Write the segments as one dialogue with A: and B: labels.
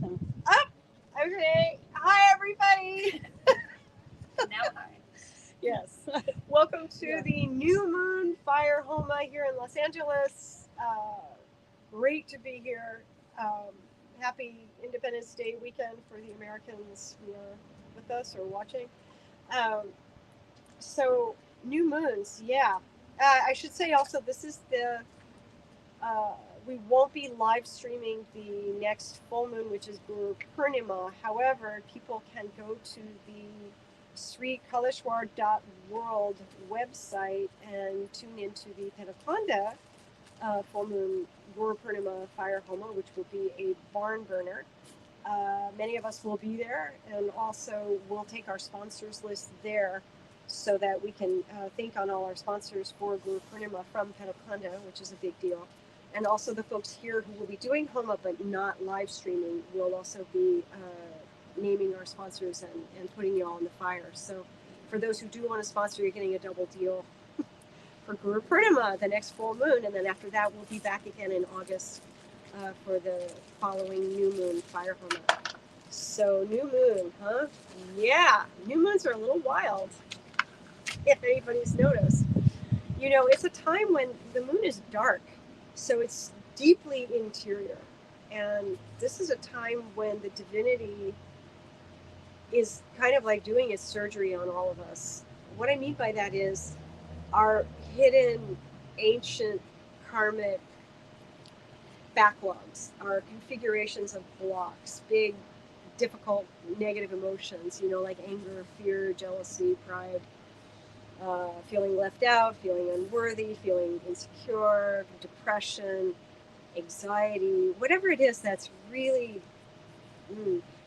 A: Up. Okay. Hi, everybody.
B: Now hi.
A: Yes. Welcome to the New Moon Fire Homa here in Los Angeles. Great to be here. Happy Independence Day weekend for the Americans who are with us or watching. Um, so, new moons, yeah. I should say also, this is uh, we won't be live streaming the next full moon, which is Guru Purnima. However, people can go to the Kaleshwar.world website and tune into the Petakonda full moon Guru Purnima Fire Homa, which will be a barn burner. Many of us will be there, and also we'll take our sponsors list there so that we can thank on all our sponsors for Guru Purnima from Petakonda, which is a big deal. And also the folks here who will be doing Homa but not live streaming will also be naming our sponsors and putting you all in the fire. So for those who do want to sponsor, you're getting a double deal for Guru Purnima, the next full moon. And then after that, we'll be back again in August for the following new moon fire Homa. So new moon, huh? Yeah, new moons are a little wild, if anybody's noticed. You know, it's a time when the moon is dark, so it's deeply interior. And this is a time when the divinity is kind of like doing its surgery on all of us. What I mean by that is our hidden, ancient, karmic backlogs, our configurations of blocks, big, difficult, negative emotions, you know, like anger, fear, jealousy, pride, feeling left out, feeling unworthy, feeling insecure, depression, anxiety, whatever it is that's really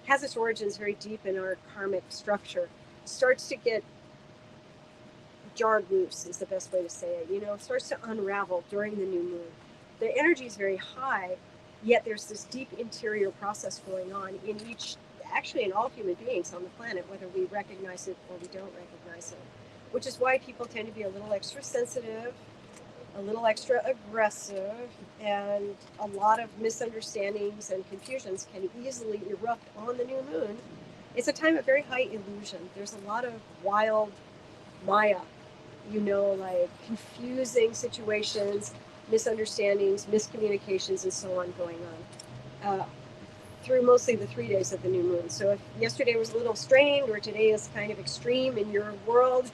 A: has its origins very deep in our karmic structure, starts to get jarred loose, is the best way to say it. You know, it starts to unravel during the new moon. The energy is very high, yet there's this deep interior process going on in actually in all human beings on the planet, whether we recognize it or we don't recognize it, which is why people tend to be a little extra sensitive, a little extra aggressive, and a lot of misunderstandings and confusions can easily erupt on the new moon. It's a time of very high illusion. There's a lot of wild Maya, you know, like confusing situations, misunderstandings, miscommunications, and so on going on through mostly the 3 days of the new moon. So if yesterday was a little strained or today is kind of extreme in your world,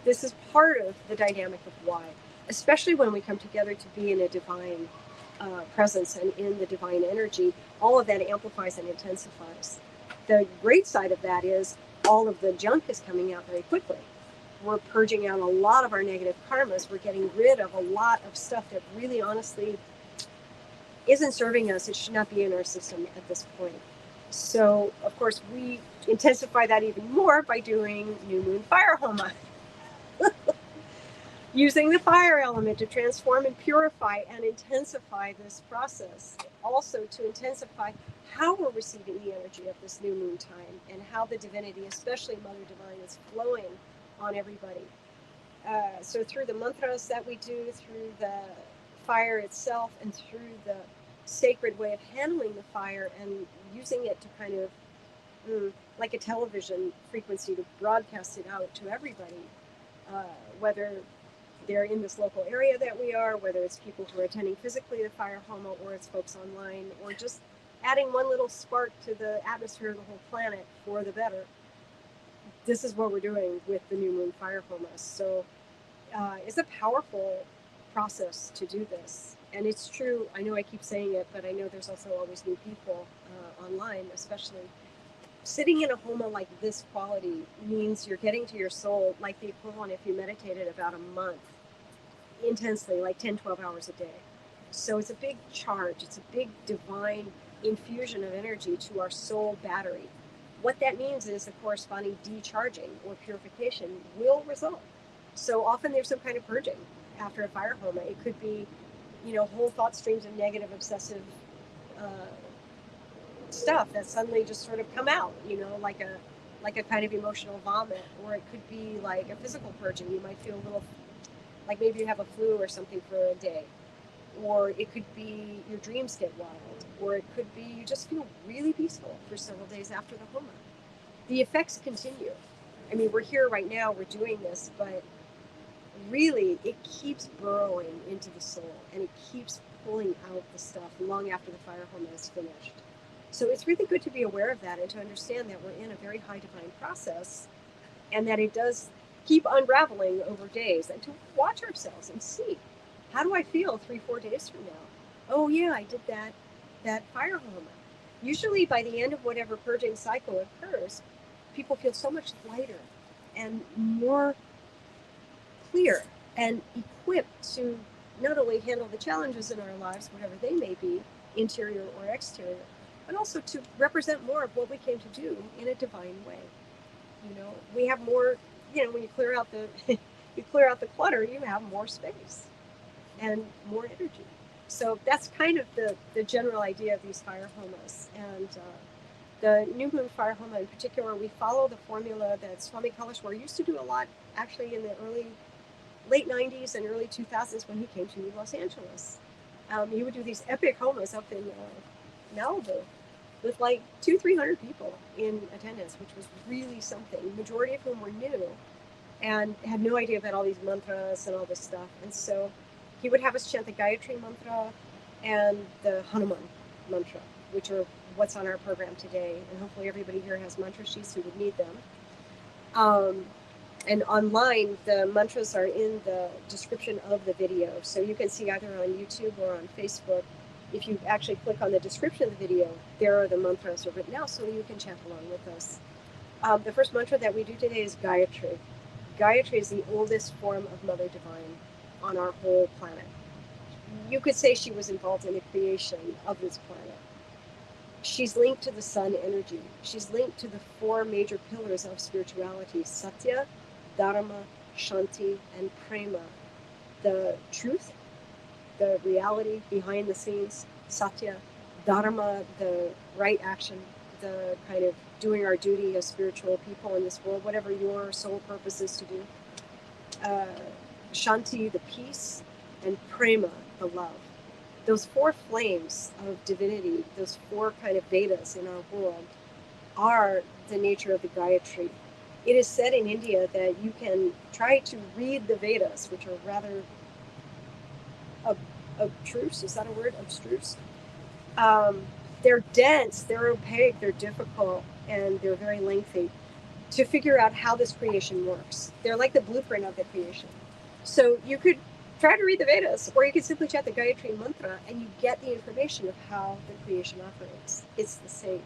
A: this is part of the dynamic of why, especially when we come together to be in a divine presence and in the divine energy. All of that amplifies and intensifies. The great side of that is all of the junk is coming out very quickly. We're purging out a lot of our negative karmas. We're getting rid of a lot of stuff that really honestly isn't serving us. It should not be in our system at this point. So, of course, we intensify that even more by doing New Moon Fire Homa. Using the fire element to transform and purify and intensify this process. Also to intensify how we're receiving the energy of this new moon time and how the divinity, especially Mother Divine, is flowing on everybody. So through the mantras that we do, through the fire itself, and through the sacred way of handling the fire and using it to kind of, like a television frequency, to broadcast it out to everybody, whether they're in this local area that we are, whether it's people who are attending physically the fire homa, or it's folks online, or just adding one little spark to the atmosphere of the whole planet for the better. This is what we're doing with the new moon fire homa. So it's a powerful process to do this. And it's true, I know I keep saying it, but I know there's also always new people online, especially. Sitting in a homa like this quality means you're getting to your soul like the equivalent if you meditated about a month intensely, like 10, 12 hours a day. So it's a big charge. It's a big divine infusion of energy to our soul battery. What that means is a corresponding decharging or purification will result. So often there's some kind of purging after a fire homa. It could be, you know, whole thought streams of negative, obsessive stuff that suddenly just sort of come out, you know, like a kind of emotional vomit, or it could be like a physical purging. You might feel a little like maybe you have a flu or something for a day, or it could be your dreams get wild, or it could be you just feel really peaceful for several days after the Homa. The effects continue. I mean, we're here right now, we're doing this, but really it keeps burrowing into the soul and it keeps pulling out the stuff long after the fire Homa is finished. So it's really good to be aware of that and to understand that we're in a very high divine process and that it does keep unraveling over days, and to watch ourselves and see, how do I feel 3-4 days from now? Oh yeah, I did that fire Homa. Usually by the end of whatever purging cycle occurs, people feel so much lighter and more clear and equipped to not only handle the challenges in our lives, whatever they may be, interior or exterior, but also to represent more of what we came to do in a divine way. You know, we have more, you know, when you clear out the you clear out the clutter, you have more space and more energy. So that's kind of the general idea of these fire Homas. And the new moon fire Homa in particular, we follow the formula that Swami Kaleshwar used to do a lot, actually in the late 90s and early 2000s when he came to Los Angeles. He would do these epic Homas up in Malibu with like 200-300 people in attendance, which was really something. The majority of whom were new and had no idea about all these mantras and all this stuff. And so he would have us chant the GAYATRI mantra and the HANUMAN mantra, which are what's on our program today. And hopefully everybody here has mantra sheets who would need them. And online, the mantras are in the description of the video. So you can see either on YouTube or on Facebook. If you actually click on the description of the video, there are the mantras are written out so you can chant along with us. The first mantra that we do today is GAYATRI. GAYATRI is the oldest form of Mother Divine on our whole planet. You could say she was involved in the creation of this planet. She's linked to the sun energy. She's linked to the 4 major pillars of spirituality: Satya, Dharma, Shanti, and Prema. The truth, the reality behind the scenes, Satya; Dharma, the right action, the kind of doing our duty as spiritual people in this world, whatever your soul purpose is to do. Shanti, the peace, and Prema, the love. Those 4 flames of divinity, those 4 kind of Vedas in our world, are the nature of the GAYATRI. It is said in India that you can try to read the Vedas, which are rather obtruse. Is that a word? Abstruse? They're dense, they're opaque, they're difficult, and they're very lengthy to figure out how this creation works. They're like the blueprint of the creation. So you could try to read the Vedas, or you could simply chant the GAYATRI mantra and you get the information of how the creation operates. It's the same.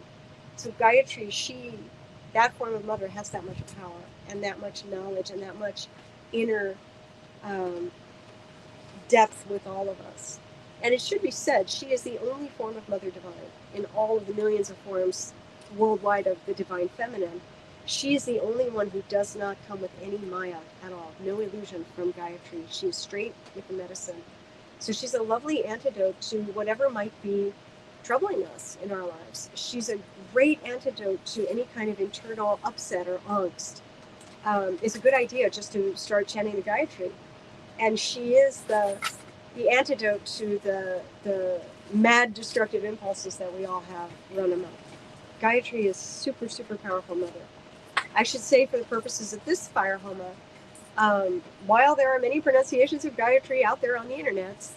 A: So GAYATRI, that form of mother, has that much power and that much knowledge and that much inner depth with all of us. And it should be said, she is the only form of Mother Divine in all of the millions of forms worldwide of the Divine Feminine. She is the only one who does not come with any Maya at all, no illusion from GAYATRI. She is straight with the medicine. So she's a lovely antidote to whatever might be troubling us in our lives. She's a great antidote to any kind of internal upset or angst. It's a good idea just to start chanting the GAYATRI. And she is the antidote to the mad destructive impulses that we all have run amok. GAYATRI is super, super powerful mother. I should say, for the purposes of this fire Homa, while there are many pronunciations of GAYATRI out there on the internet,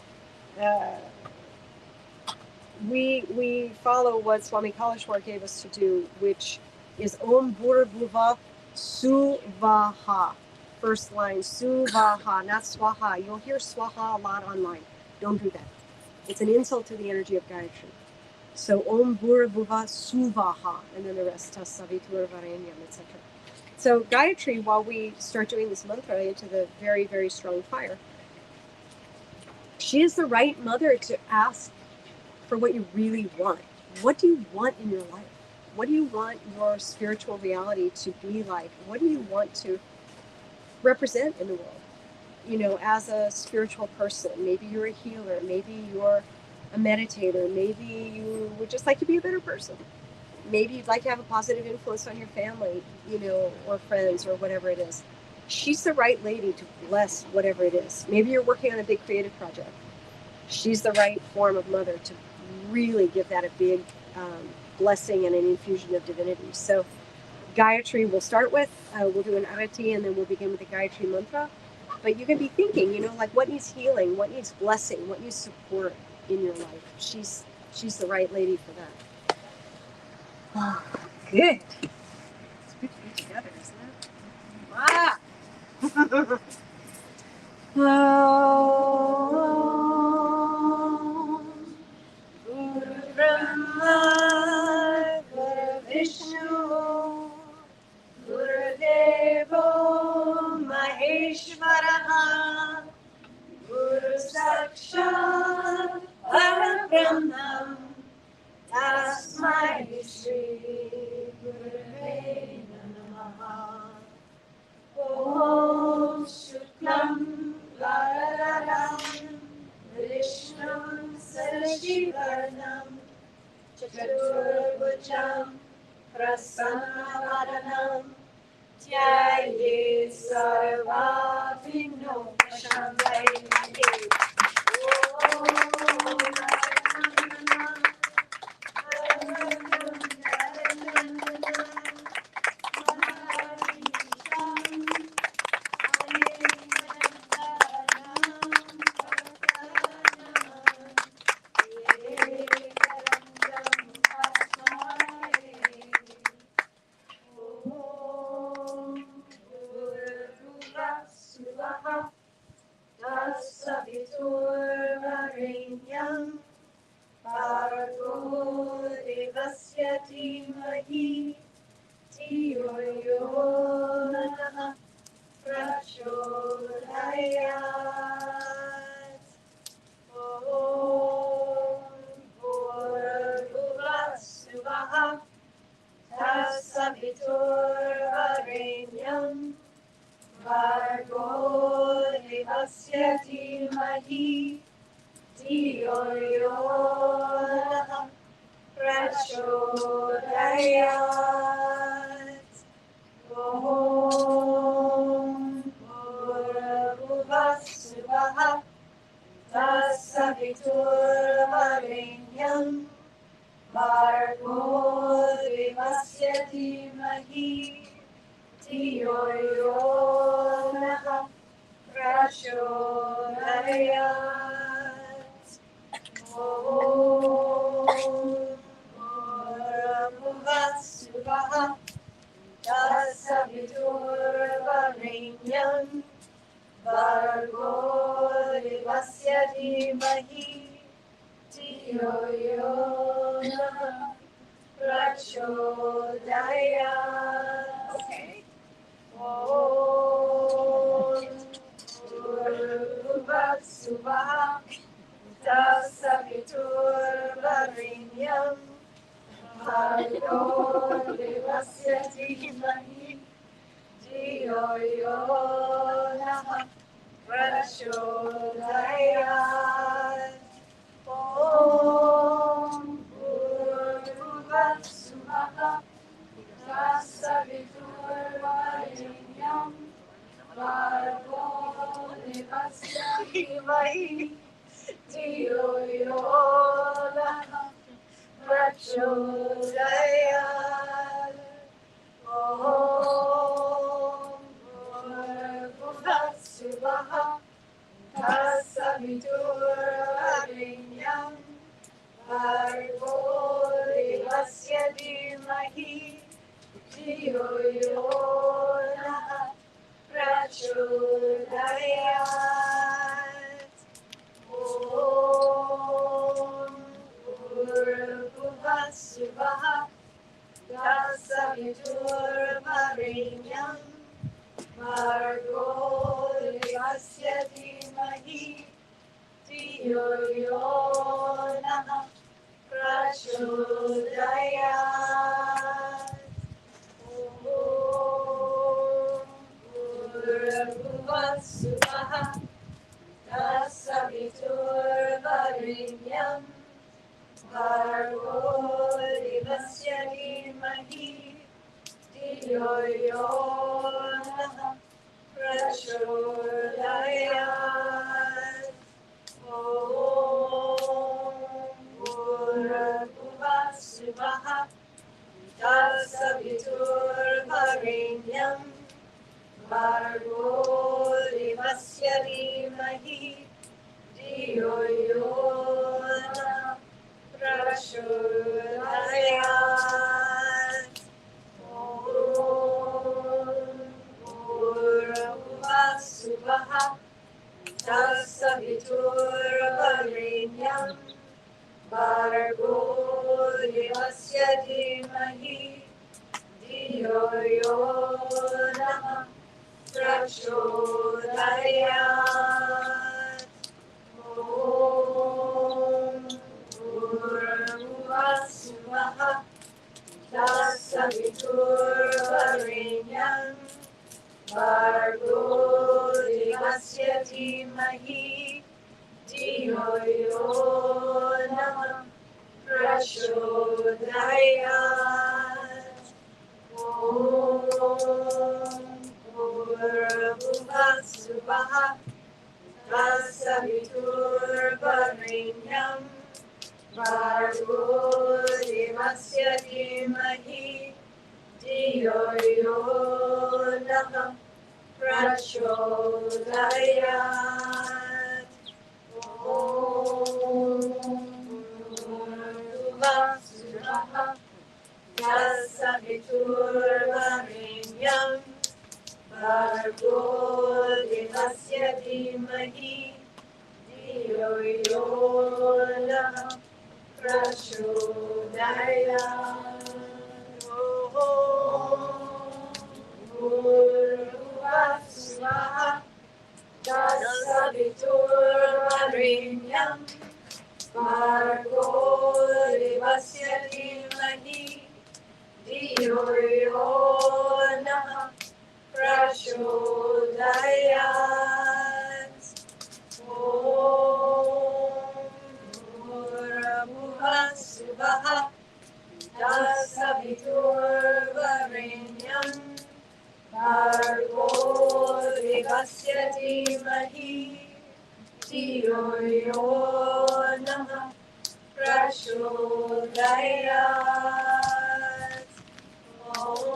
A: we follow what Swami Kaleshwar gave us to do, which is Om Buhr Bhuva Swaha. First line, swaha, not swaha. You'll hear swaha a lot online. Don't do that. It's an insult to the energy of GAYATRI. So Om Buhr Bhuva Swaha, and then the rest, tas-savitur, vareynyam, etc. So GAYATRI, while we start doing this mantra into the very, very strong fire, she is the right mother to ask for what you really want. What do you want in your life? What do you want your spiritual reality to be like? What do you want to represent in the world? You know, as a spiritual person, maybe you're a healer, maybe you're a meditator, maybe you would just like to be a better person. Maybe you'd like to have a positive influence on your family, you know, or friends, or whatever it is. She's the right lady to bless whatever it is. Maybe you're working on a big creative project. she's the right form of mother to really give that a big blessing and an infusion of divinity. So Gayatri we'll start with, we'll do an arati and then we'll begin with the Gayatri mantra. But you can be thinking, like what needs healing, what needs blessing, what needs support in your life. She's the right lady for that. Oh, good. It's good to be together, isn't it? Ah! Guru Brahma, Guru Vishnu, Guru Devo Maheshwaraha, Guru Sakshat Parabrahmam, Tasmai Shri Gurave Namaha. Om Shuklam Vararam Vishnum Sarashivarnam Chaturbhujam Prasannavaranam Dhyaye Sarvavinopashantaye. Tas-savitur vareynyam bhargo devasya dhi-mahi dhi-yo-yo prachodayat. Swaha tas-savitur vareynyam bhargo devasya dhi-mahi dhi-yo-yo prachodayat. Swaha tas-savitur vareynyam bhargo devasya dhi-mahi dhi-yo-yo prachodayat. Swaha tas-savitur vareynyam bhargo devasya dhi-mahi dhi-yo-yo prachodayat. Okay. Swaha tas-savitur vareynyam bhargo devasya dhi-mahi dhi-yo-yo prachodayat. Swaha tas-savitur vareynyam bhargo devasya dhi-mahi dhi-yo-yo prachodayat. Swaha tas-savitur vareynyam bhargo devasya dhi-mahi dhi-yo-yo prachodayat. Swaha tas-savitur vareynyam bhargo devasya dhi-mahi dhi-yo-yo prachodayat. Swaha tas-savitur vareynyam bhargo devasya dhi-mahi dhi-yo-yo prachodayat. swaha, tas-savitur vareynyam, bhargo devasya dhi-mahi, dhi-yo-yo prachodayat. Swaha, tas-savitur vareynyam, bhargo devasya dhi-mahi, dhi-yo-yo prachodayat. Om Swaha, tas-savitur vareynyam, bhargo devasya dhi-mahi, dhi-yo-yo prachodayat. Om Swaha, tas-savitur vareynyam, bhargo devasya dhi-mahi, dhi-yo-yo prachodayat. Om Swaha, tas-savitur vareynyam, bhargo devasya dhi-mahi, dhi-yo-yo prachodayat. Om Swaha, tas-savitur vareynyam, bhargo devasya dhi-mahi, dhi-yo-yo prachodayat. Om Swaha, tas-savitur vareynyam, bhargo devasya dhi-mahi, dhi-yo-yo prachodayat. Om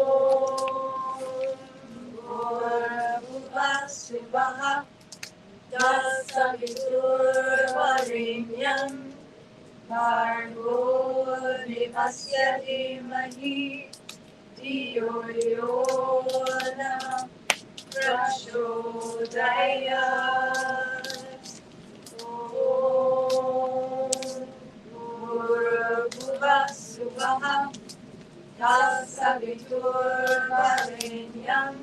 A: Swaha, tas-savitur vareynyam, bhargo devasya dhi-mahi, dhi-yo-yo prachodayat. Om Swaha, tas-savitur vareynyam,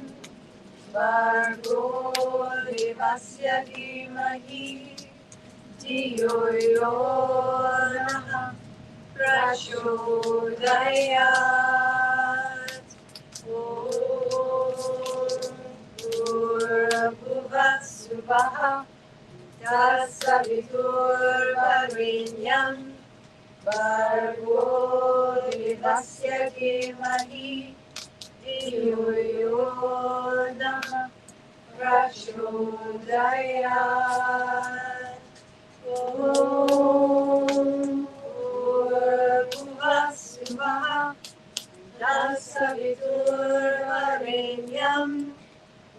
A: bhargo devasya dhi-mahi, dhi-yo-yo prachodayat. Om Swaha, tas-savitur vareynyam, bhargo devasya dhi-mahi, dhi-yo-yo prachodayat. Om Swaha, tas-savitur vareynyam,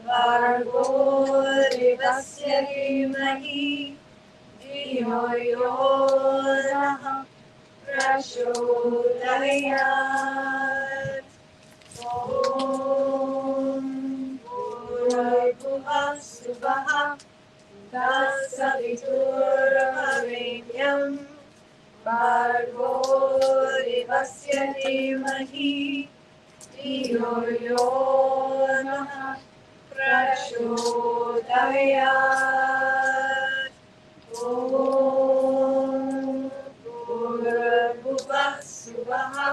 A: bhargo devasya dhi-mahi, dhi-yo-yo prachodayat. Om Swaha, tas-savitur vareynyam, bhargo devasya dhi-mahi, dhi-yo-yo prachodayat. Om Swaha,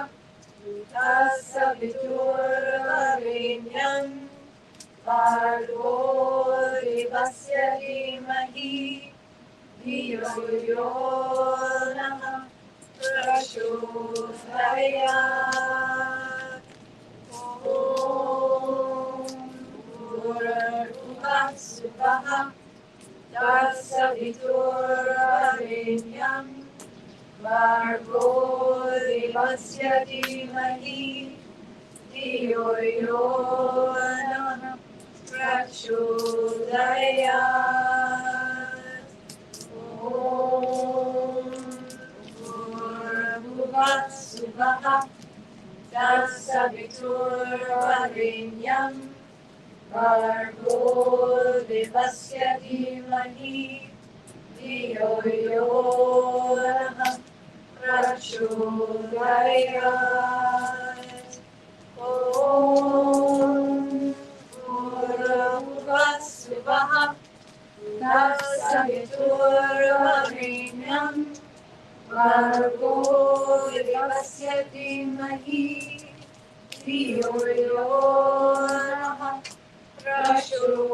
A: tas-savitur vareynyam, bhargo devasya dhi-mahi, dhi-yo-yo prachodayat. Om Swaha, tas-savitur vareynyam,
C: bhargo devasya dhi-mahi dhi-yo-yo prachodayat. Om bhuva tas-savitur vareynyam bhargo devasya dhi-mahi dhi-yo-yo prachodayat. Om bhuva tas-savitur vareynyam bhargo devasya dhi-mahi dhi-yo-yo prachodayat.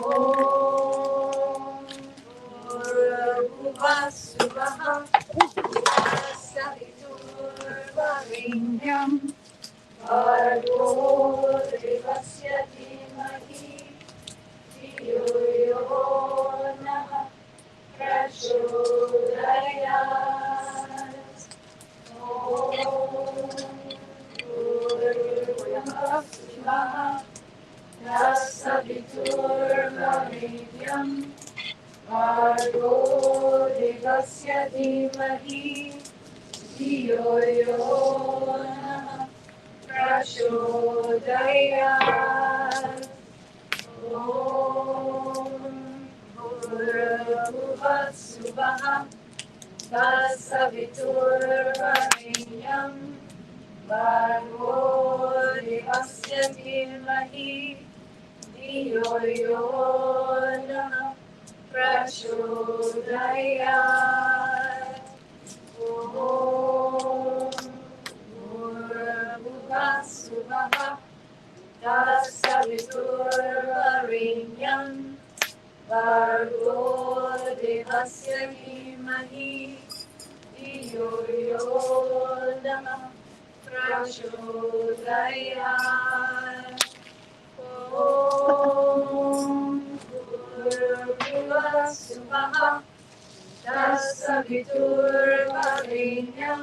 C: Om bhuva tas-savitur vareynyam bhargo devasya dhi-mahi dhi-yo-yo prachodayat. Om tas-savitur vareynyam bhargo devasya dhi-mahi dhi-yo-yo prachodayat. Om bhuva tas-savitur vareynyam bhargo devasya dhi-mahi dhi-yo-yo prachodayat. Om bhuva tas-savitur vareynyam bhargo devasya dhi-mahi dhi-yo-yo prachodayat. Om bhuva tas-savitur vareynyam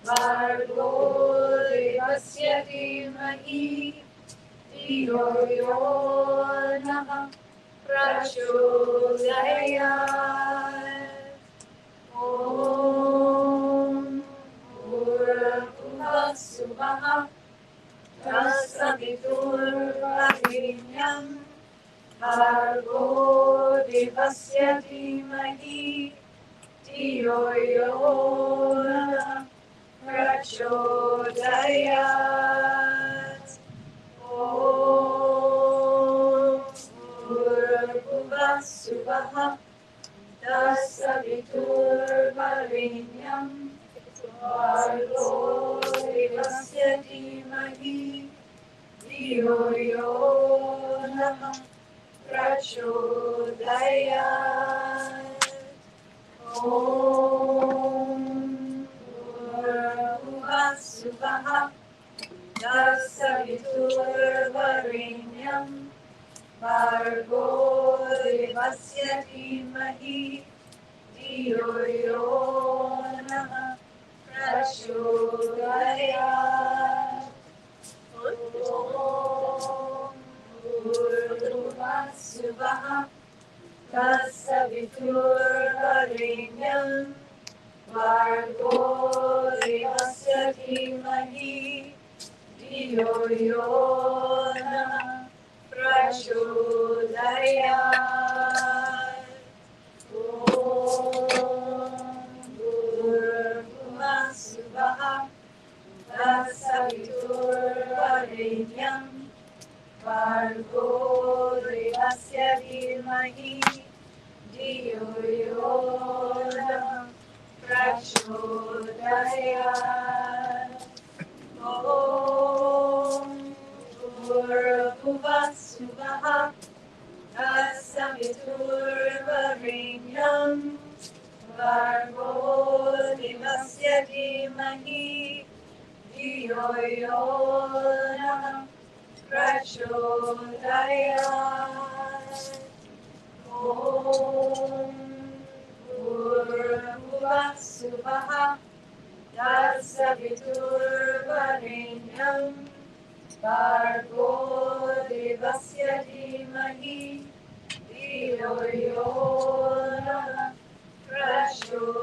C: bhargo devasya dhi-mahi dhi-yo-yo prachodayat. Om bhuva tas-savitur vareynyam bhargo devasya dhi-mahi dhi-yo-yo prachodayat. Om bhuva tas-savitur vareynyam bhargo devasya dhi-mahi dhi-yo-yo prachodayat. Om bhuva tas-savitur vareynyam bhargo devasya dhi-mahi dhi-yo-yo prachodayat. Om bhuva tas-savitur vareynyam bhargo devasya dhi-mahi dhi-yo-yo prachodayat. Om bhuva tas-savitur vareynyam bhargo devasya dhi-mahi dhi-yo-yo prachodayat. Om bhuva tas-savitur vareynyam bhargo devasya dhi-mahi dhi-yo-yo prachodayat. Om swaha, tas-savitur vareynyam, bhargo devasya dhi-mahi, dhi-yo-yo prachodayat.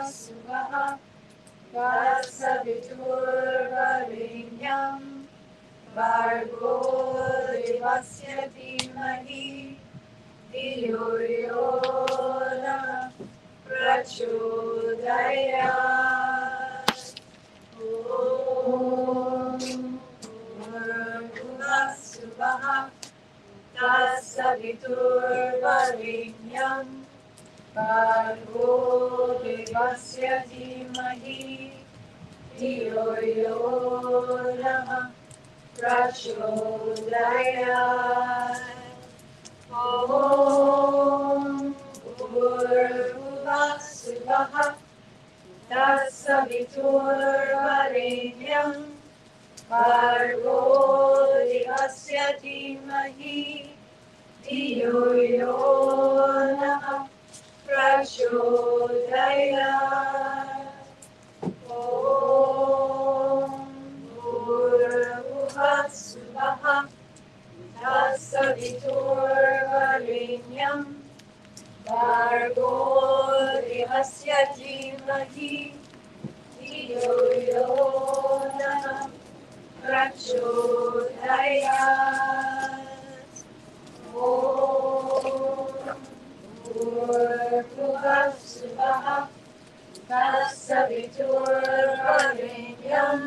C: Swaha, tas-savitur vareynyam, bhargo devasya dhi-mahi, dhi-yo-yo prachodayat. Swaha, tas-savitur vareynyam, bhargo devasya dhi-mahi, dhi-yo-yo prachodayat. Swaha, tas-savitur vareynyam, bhargo devasya dhi-mahi, dhi-yo-yo prachodayat. Swaha, tas-savitur vareynyam, bhargo devasya dhi-mahi, dhi-yo-yo prachodayat. Swaha, tas-savitur vareynyam,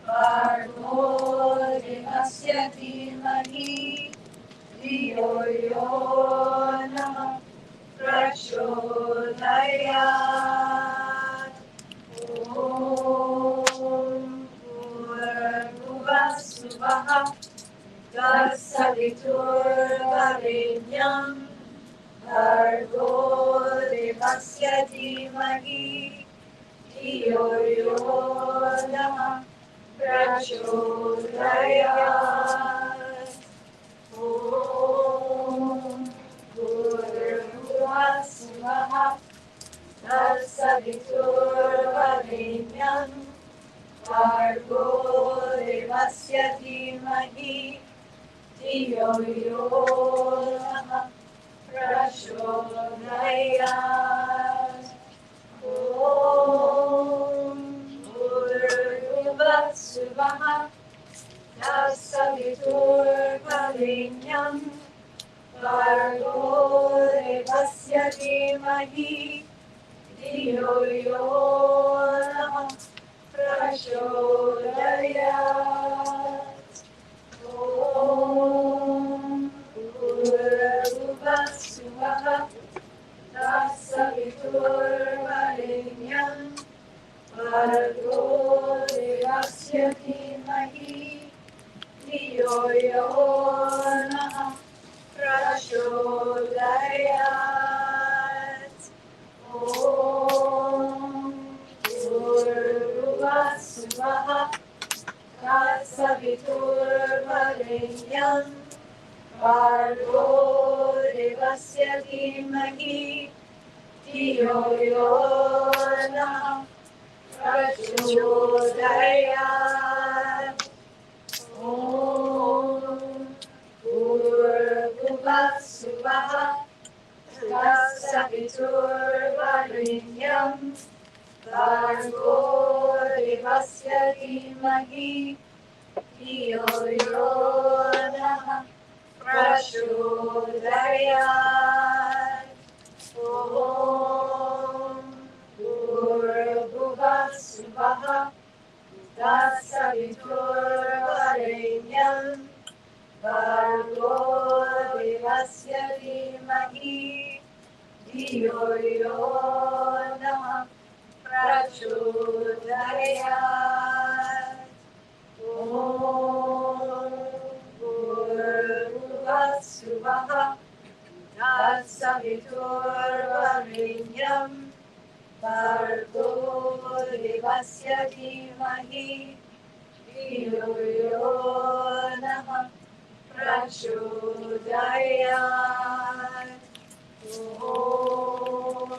C: bhargo devasya dhi-mahi, dhi-yo-yo prachodayat. Swaha, tas-savitur vareynyam, bhargo devasya dhi-mahi, dhi-yo-yo prachodayat. Swaha, tas-savitur vareynyam, bhargo devasya dhi-mahi, dhi-yo-yo prachodayat. Swaha, tas-savitur vareynyam, bhargo devasya dhi-mahi, dhi-yo-yo prachodayat. Swaha, tas-savitur vareynyam, bhargo devasya dhi-mahi, dhi-yo-yo prachodayat. Swaha, tas-savitur vareynyam, bhargo devasya dhi-mahi, dhi-yo-yo prachodayat. Swaha, tas-savitur vareynyam, bhargo devasya dhi-mahi, dhi-yo-yo prachodayat. Swaha, tas-savitur vareynyam, bhargo devasya dhi-mahi, dhi-yo-yo prachodayat. Swaha, tas-savitur vareynyam, bhargo devasya dhi-mahi, dhi-yo-yo naha prachodayat. Om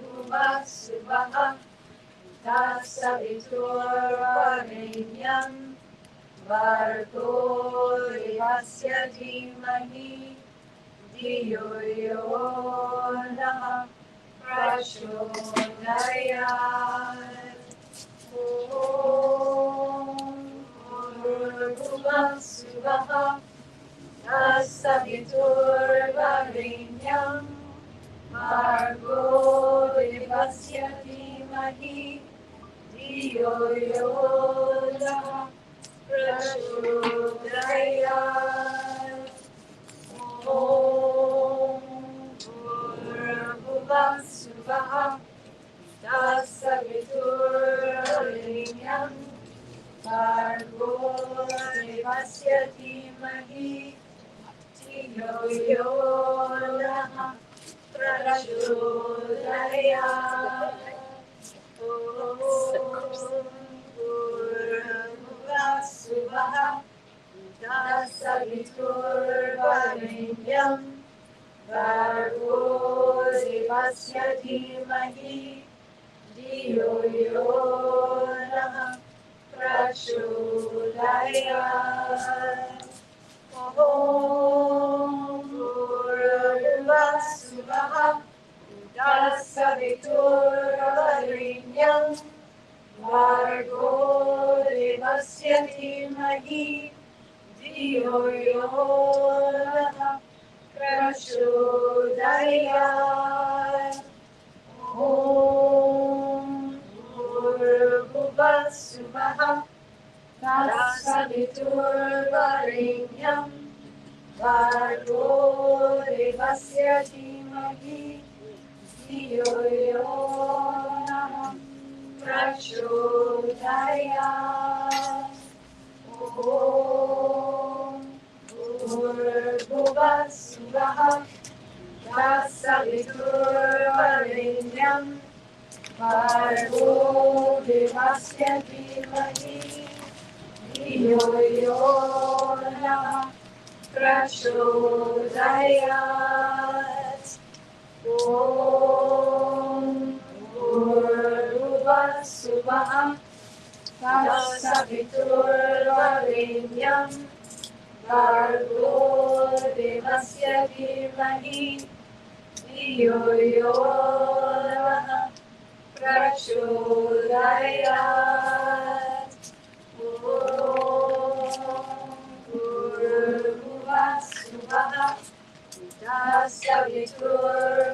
C: bhuva swaha tas-savitur vareynyam bhargo devasya dhi-mahi dhi-yo-yo naha prachodayat. Om bhuva swaha tas-savitur vareynyam bhargo devasya dhi-mahi dhi-yo-yo naha prachodayat. Om bhuva swaha tas-savitur vareynyam bhargo devasya dhi-mahi dhi-yo-yo naha prachodayat. Om bhuva swaha tas-savitur vareynyam bhargo devasya dhi-mahi dhi-yo-yo naha prachodayat. Om bhuva swaha tas-savitur vareynyam bhargo devasya dhi-mahi dhi-yo-yo naha prachodayat. Om bhuva swaha tas-savitur vareynyam bhargo devasya dhi-mahi dhi-yo-yo naha prachodayat. Om bhuva swaha tas-savitur vareynyam bhargo devasya dhi-mahi dhi-yo-yo naha prachodayat. Om bhuva swaha tas-savitur vareynyam bhargo devasya dhi-mahi dhi-yo-yo naha prachodayat. Om bhuva swaha tas-savitur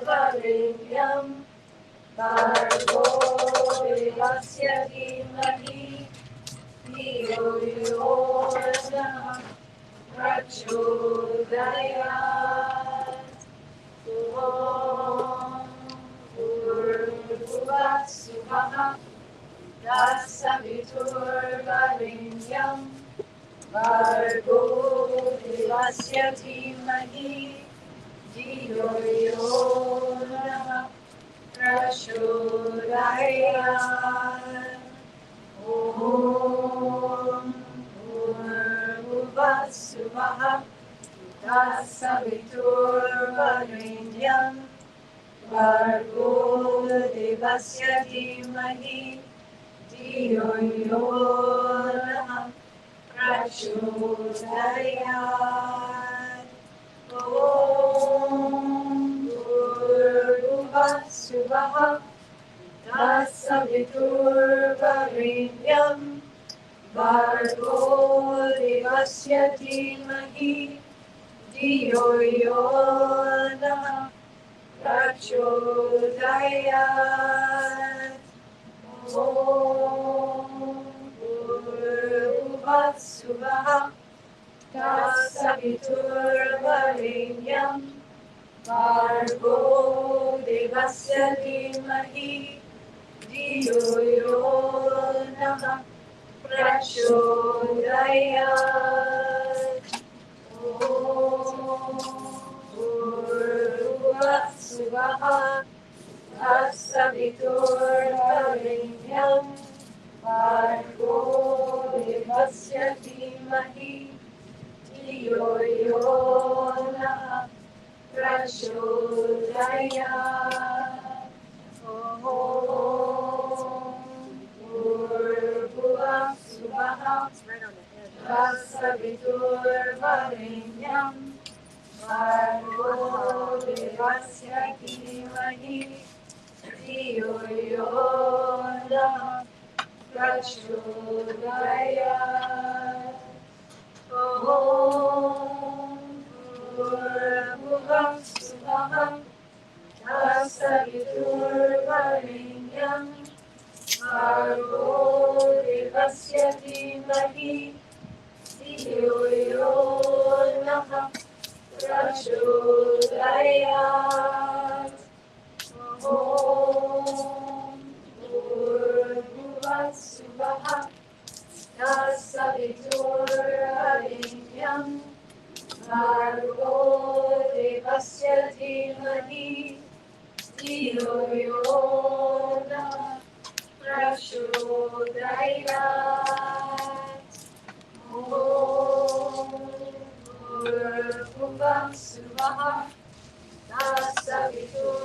C: vareynyam bhargo devasya dhi-mahi dhi-yo-yo naha prachodayat. Om bhuva swaha tas-savitur vareynyam bhargo devasya dhi-mahi dhi-yo-yo naha prachodayat. Om bhuva swaha tas-savitur vareynyam bhargo devasya dhi-mahi dhi-yo-yo naha prachodayat. Om bhuva swaha tas-savitur vareynyam bhargo devasya dhi-mahi dhi-yo-yo naha prachodayat. Om bhuva swaha tas-savitur vareynyam bhargo devasya dhi-mahi dhi-yo-yo naha prachodayat. Om bhuva swaha tas-savitur vareynyam Bhargo devasya dhi-mahi dhi-yo-yo nah prachodayat. Om bhuv swaha tas-savitur vareynyam bhargo devasya dhi-mahi dhi-yo-yo nah prachodayat. Om bhuv swaha tas-savitur vareynyam bhargo devasya dhi-mahi dhi-yo-yo nah prachodayat. Om bhuv swaha tas-savitur vareynyam bhargo devasya dhi-mahi dhi-yo-yo nah prachodayat. Om bhuv swaha tas-savitur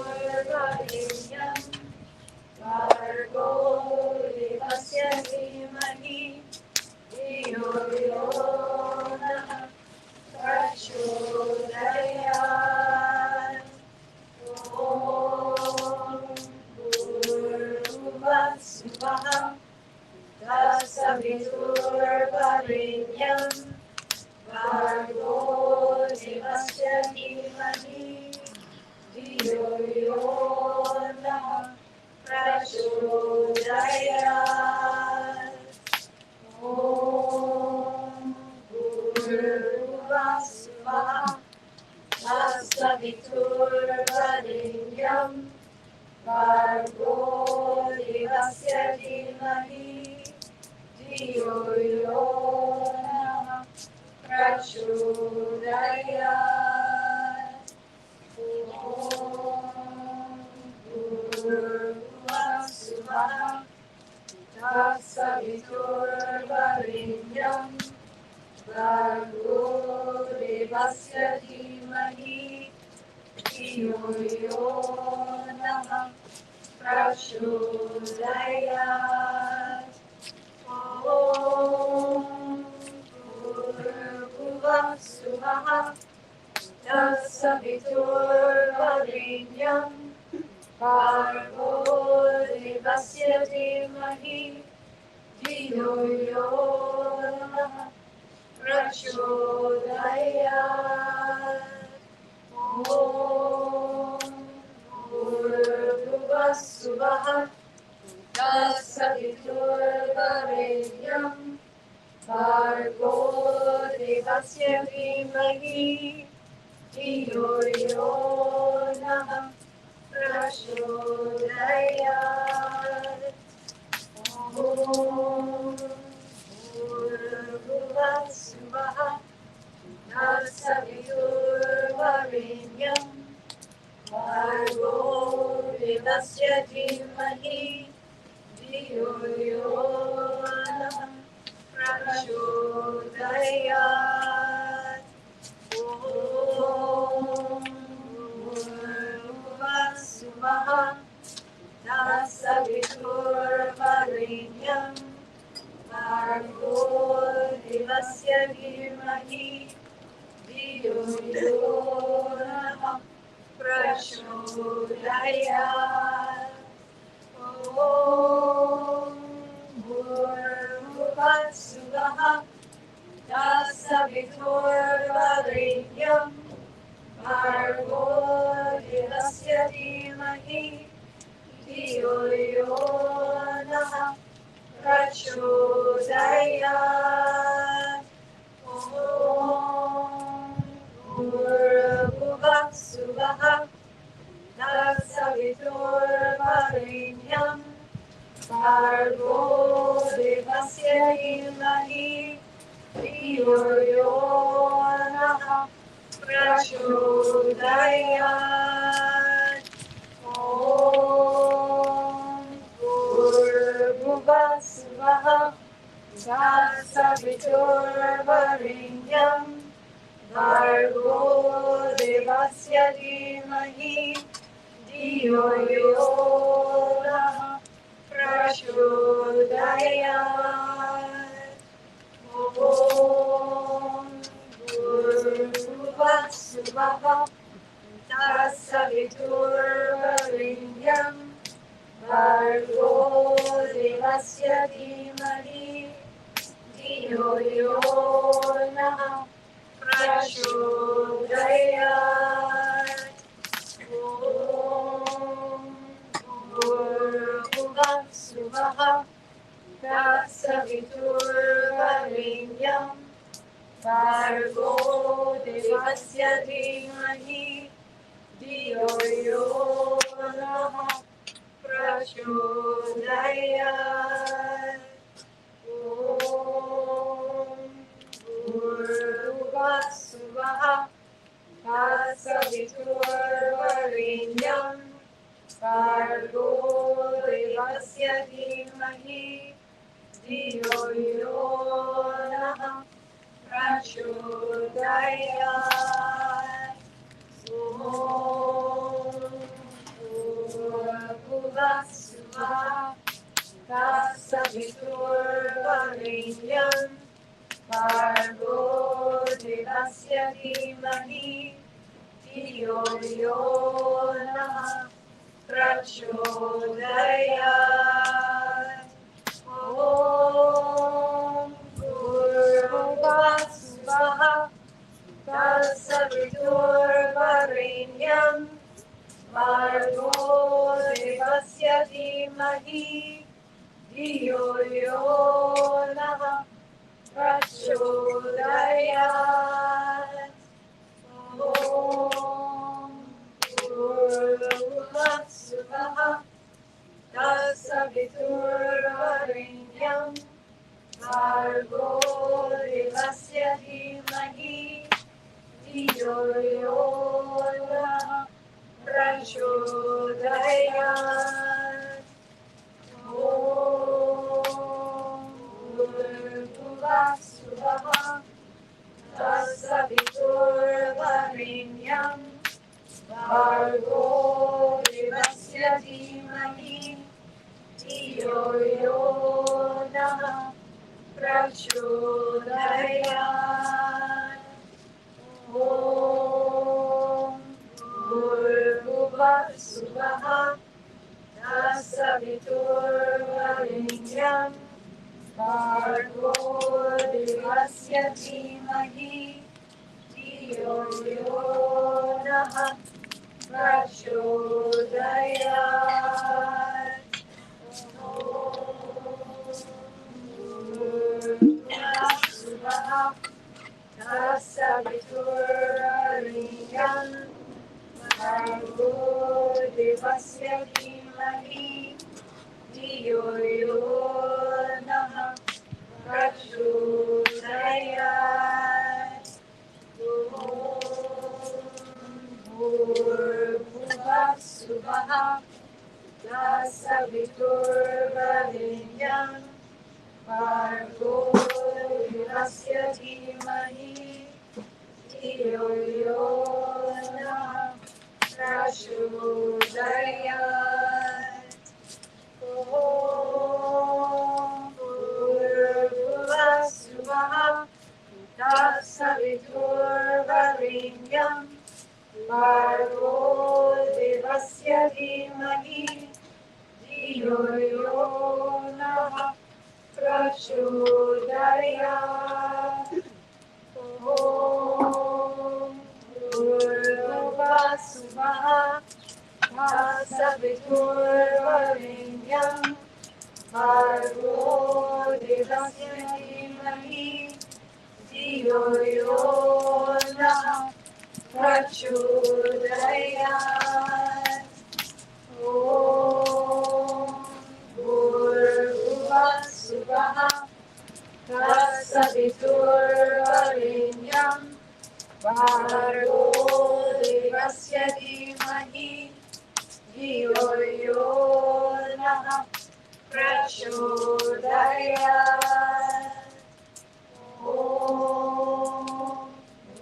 C: vareynyam bhargo devasya dhi-mahi dhi-yo-yo nah prachodayat. Om bhuv swaha tas-savitur vareynyam bhargo devasya dhi-mahi dhi-yo-yo nah prachodayat. Om bhuv swaha tas-savitur vareynyam bhargo devasya dhi-mahi dhi-yo-yo nah prachodayat. Om bhuv swaha tas-savitur vareynyam bhargo devasya dhi-mahi dhi-yo-yo nah prachodayat. Om bhuv swaha tas-savitur vareynyam bhargo devasya dhi-mahi dhi-yo-yo nah prachodayat. Om bhuv swaha tas-savitur vareynyam bhargo devasya dhi-mahi dhi-yo-yo nah prachodayat. Om bhuv swaha tas-savitur vareynyam bhargo devasya dhi-mahi dhi-yo-yo nah prachodayat. Om bhuv swaha tas-savitur vareynyam bhargo devasya dhi-mahi dhi-yo-yo nah prachodayat. Om bhuv swaha tas-savitur vareynyam bhargo devasya dhi-mahi dhi-yo-yo nah prachodayat. Om bhuv swaha tas-savitur vareynyam bhargo devasya dhi-mahi dhi-yo-yo nah prachodayat. Om bhuv swaha. Tas-savitur vareynyam. Bhargo devasya dhi-mahi. Dhi-yo-yo prachodayat. Om bhuva swaha. Tas-savitur vareynyam. Bhargo devasya dhi-mahi. Dhi-yo-yo prachodayat. Om bhuva swaha. Tas-savitur vareynyam. Bhargo devasya dhi-mahi. Dhi-yo-yo prachodayat. Om bhuva swaha. Tas-savitur vareynyam. Bhargo devasya dhi-mahi. Dhi-yo-yo prachodayat. Om bhuva swaha. Tas-savitur vareynyam. Bhargo devasya dhi-mahi. Dhi-yo-yo prachodayat. Om bhuva swaha. Tas-savitur vareynyam. Bhargo devasya dhi-mahi. Dhi-yo-yo prachodayat. Om bhuva swaha. Tas-savitur vareynyam. Bhargo devasya dhi-mahi. Dhi-yo-yo prachodayat. Om bhuva swaha. Tas-savitur vareynyam. Bhargo devasya dhi-mahi. Dhi-yo-yo prachodayat. Om bhuva swaha. Tas-savitur vareynyam. Bhargo devasya dhi-mahi. Dhi-yo-yo prachodayat. Swaha. Tas-savitur vareynyam. Bhargo devasya dhi-mahi. Dhi-yo-yo prachodayat. Om bhuva swaha. Tas-savitur vareynyam. Bhargo devasya dhi-mahi. Dhi-yo-yo prachodayat. Om bhuva swaha. Tas-savitur vareynyam. Bhargo devasya dhi-mahi. Dhi-yo-yo prachodayat. Om bhuva swaha. Tas-savitur vareynyam. Bhargo devasya dhi-mahi. Dhi-yo-yo prachodayat. Om bhuva swaha. Tas-savitur vareynyam. Bhargo devasya dhi-mahi. Dhi-yo-yo prachodayat. Om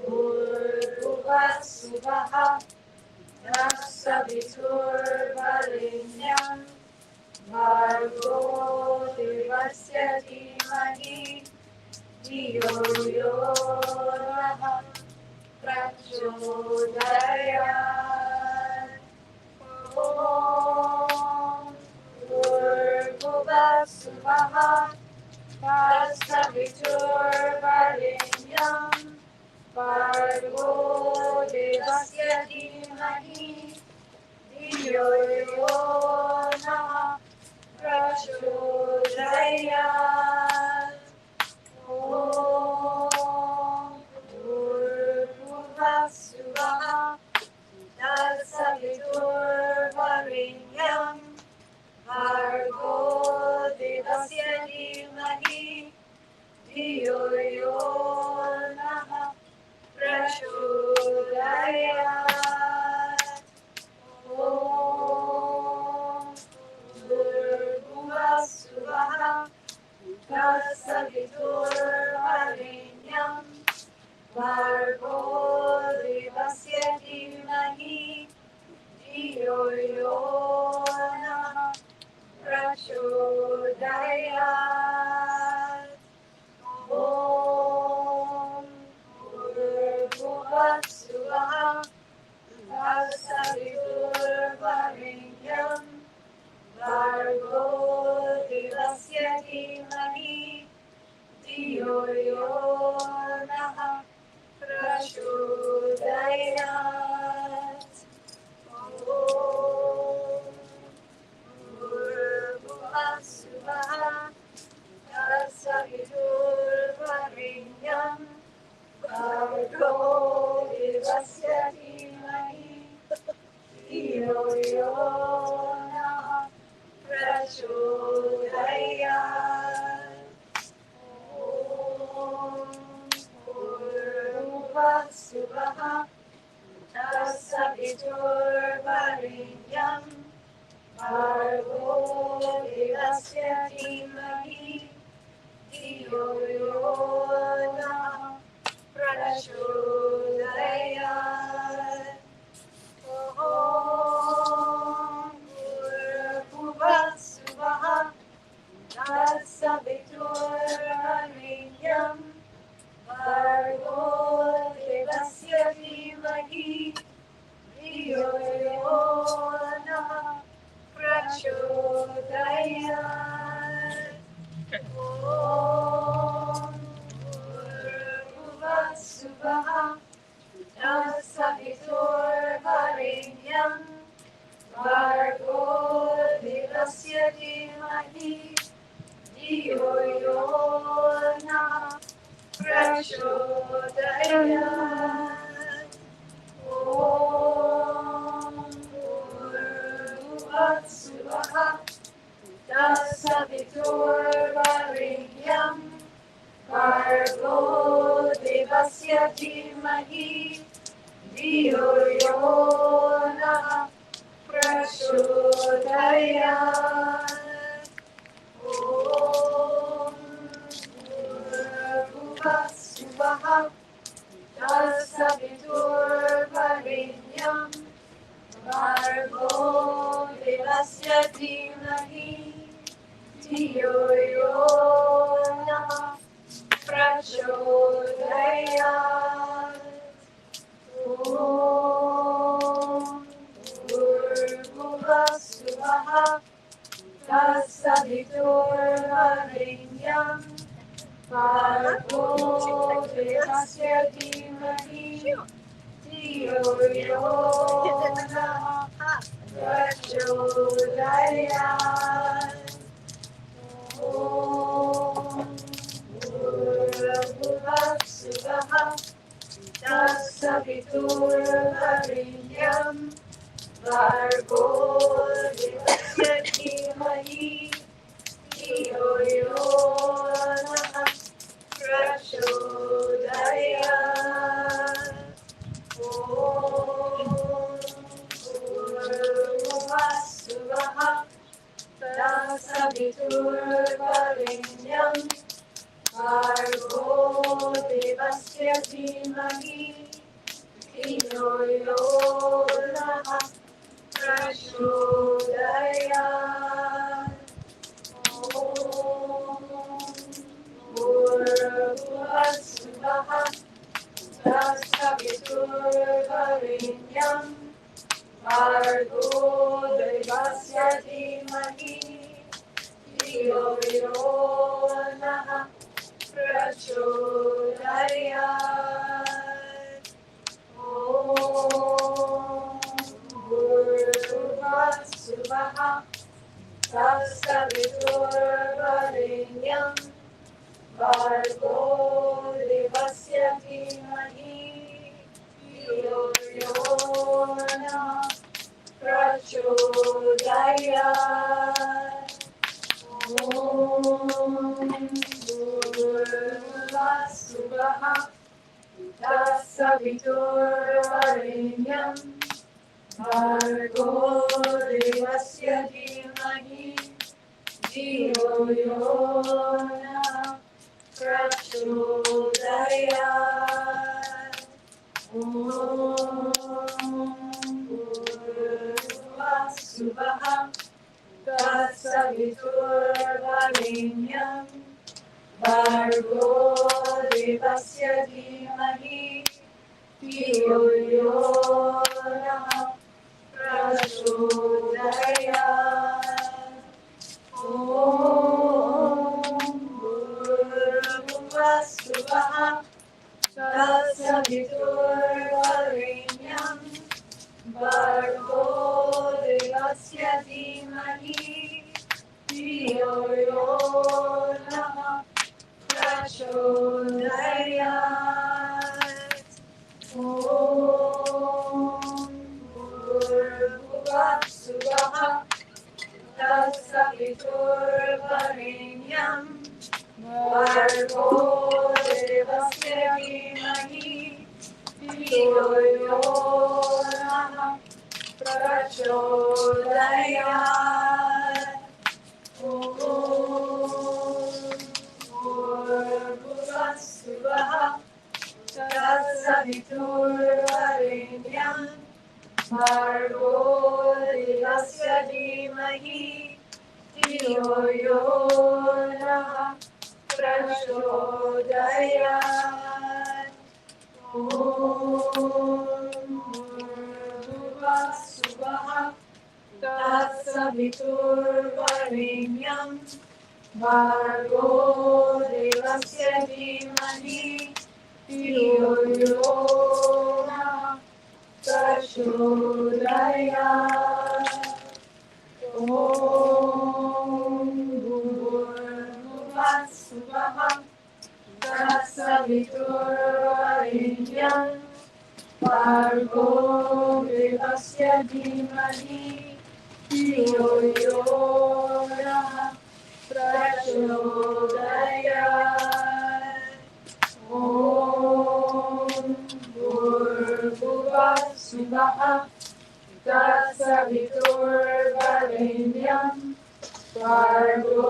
C: bhurbhuvah swaha tas-savitur vareynyam bhargo devasya dhi-mahi dhi-yo-yo prachodayat. Om bhurbhuvah swaha tas-savitur vareynyam bhargo devasya dhi-mahi dhi-yo-yo prachodayat. Om bhurbhuvah swaha tas-savitur vareynyam bhargo devasya dhi-mahi dhi-yo-yo prachodayat. Om bhurbhuvah swaha tas-savitur vareynyam bhargo devasya dhi-mahi dhi-yo-yo prachodayat. Om bhurbhuvah swaha tas-savitur vareynyam bhargo devasya dhi-mahi dhi-yo-yo prachodayat. Om bhurbhuvah swaha tas-savitur vareynyam bhargo devasya dhi-mahi dhi-yo-yo prachodayat. Om bhurbhuvah swaha tas-savitur vareynyam bhargo devasya dhi-mahi dhi-yo-yo prachodayat. Om bhurbhuvah swaha tas-savitur vareynyam bhargo devasya dhi-mahi dhi-yo-yo prachodayat. Om bhurbhuvah swaha tas-savitur vareynyam bhargo devasya dhi-mahi dhi-yo-yo prachodayat. Om bhurbhuvah swaha tas-savitur vareynyam bhargo devasya dhi-mahi dhi-yo-yo prachodayat. Om bhurbhuvah swaha tas-savitur vareynyam bhargo devasya dhi-mahi dhi-yo-yo prachodayat. Om bhurbhuvah swaha tas-savitur vareynyam bhargo devasya dhi-mahi dhi-yo-yo prachodayat. Om bhurbhuvah swaha tas-savitur vareynyam bhargo devasya dhi-mahi dhi-yo-yo prachodayat. Om bhurbhuvah swaha tas-savitur dhi-yo-yo naha prachodayat. Bhurbhuva swaha tas-savitur vareynyam bhargo devasya dhi-mahi dhi-yo-yo naha prachodayat. Bhurbhuva swaha tas-savitur vareynyam bhargo devasya dhi-mahi dhi-yo-yo naha prachodayat. Bhurbhuva swaha tas-savitur vareynyam bhargo devasya dhi-mahi dhi-yo-yo naha prachodayat. Bhurbhuva swaha tas-savitur vareynyam bhargo devasya dhi-mahi dhi-yo-yo naha prachodayat. Bhurbhuva swaha tas-savitur vareynyam bhargo devasya dhi-mahi dhi-yo-yo naha prachodayat. Bhurbhuva swaha tas-savitur vareynyam bhargo devasya dhi-mahi dhi-yo-yo naha prachodayat. Bhurbhuva swaha tas-savitur vareynyam bhargo devasya dhi-mahi dhi-yo-yo naha prachodayat. Bhurbhuva swaha tas-savitur vareynyam bhargo devasya dhi-mahi dhi-yo-yo naha prachodayat. Bhurbhuva swaha tas-savitur vareynyam bhargo devasya dhi-mahi dhi-yo-yo naha prachodayat. Bhurbhuva swaha tas-savitur vareynyam bhargo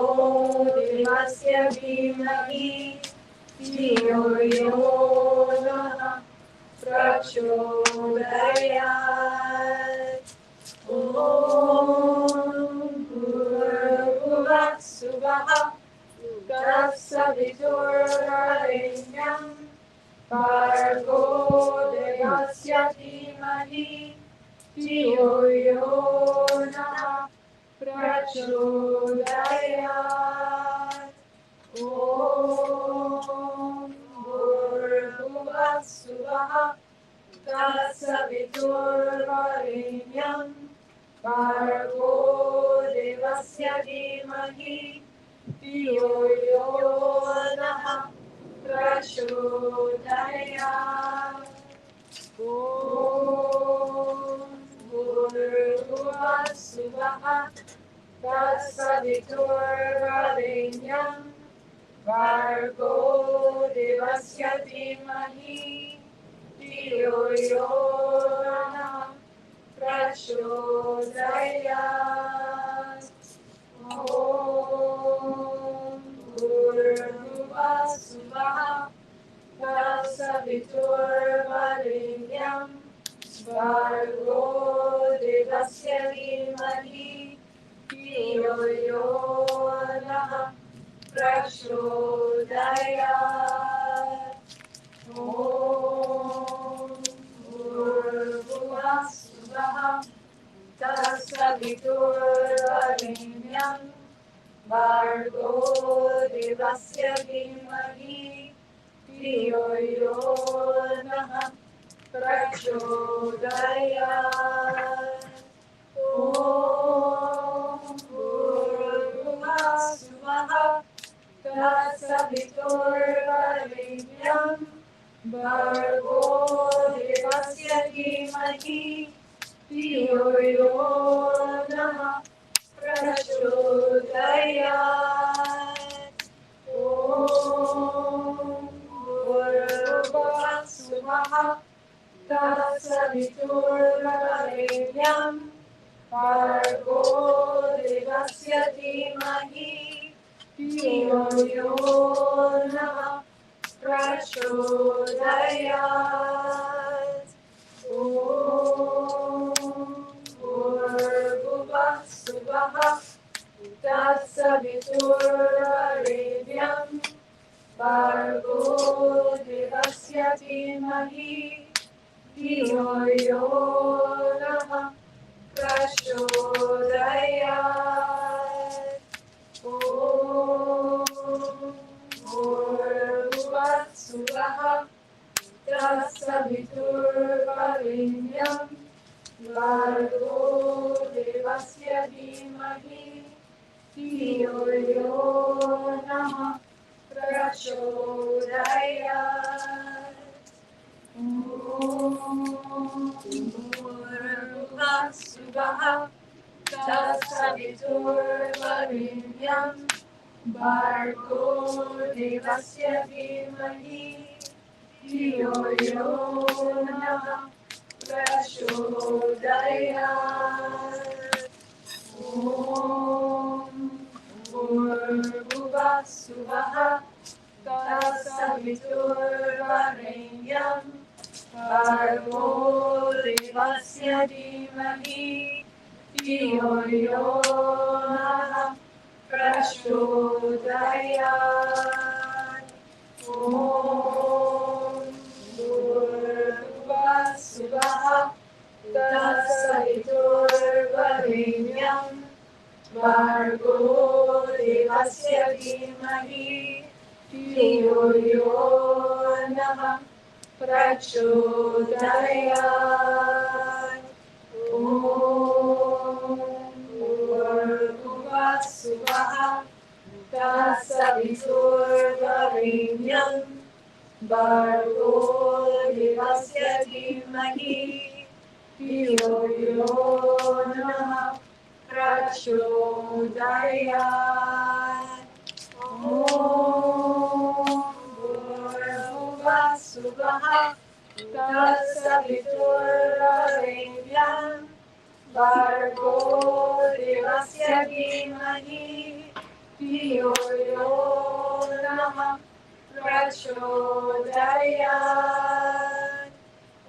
C: devasya dhi-mahi dhi-yo-yo naha prachodayat. Bhurbhuva swaha tas-savitur vareynyam bhargo devasya dhi-mahi dhi-yo-yo naha prachodayat. Bhurbhuva swaha tas-savitur vareynyam bhargo devasya dhi-mahi dhi-yo-yo naha prachodayat. Bhurbhuva swaha tas-savitur vareynyam bhargo devasya dhi-mahi dhi-yo-yo naha prachodayat. Bhurbhuva swaha tas-savitur vareynyam Bhargo devasya dhi-mahi dhi-yo-yo nah prachodayat. Om bhurbhuvah swaha tas-savitur vareynyam bhargo devasya dhi-mahi dhi-yo-yo nah prachodayat. Om bhurbhuvah swaha tas-savitur vareynyam bhargo devasya dhi-mahi dhi-yo-yo nah prachodayat. Om bhurbhuvah swaha tas-savitur vareynyam bhargo devasya dhi-mahi dhi-yo-yo nah prachodayat. Om bhurbhuvah swaha tas-savitur vareynyam bhargo devasya dhi-mahi dhi-yo-yo nah prachodayat. Om bhurbhuvah swaha tas-savitur vareynyam bhargo devasya dhi-mahi dhi-yo-yo nah prachodayat. Om bhurbhuvah swaha tas-savitur vareynyam bhargo devasya dhi-mahi dhi-yo-yo nah prachodayat. Om bhurbhuvah swaha tas-savitur vareynyam bhargo devasya dhi-mahi dhi-yo-yo nah prachodayat. Om bhurbhuvah swaha tas-savitur vareynyam bhargo devasya dhi-mahi dhi-yo-yo nah prachodayat. Om bhurbhuvah swaha tas-savitur vareynyam bhargo devasya dhi-mahi dhi-yo-yo nah prachodayat. Om bhurbhuvah swaha tas-savitur vareynyam bhargo devasya dhi-mahi dhi-yo-yo nah prachodayat.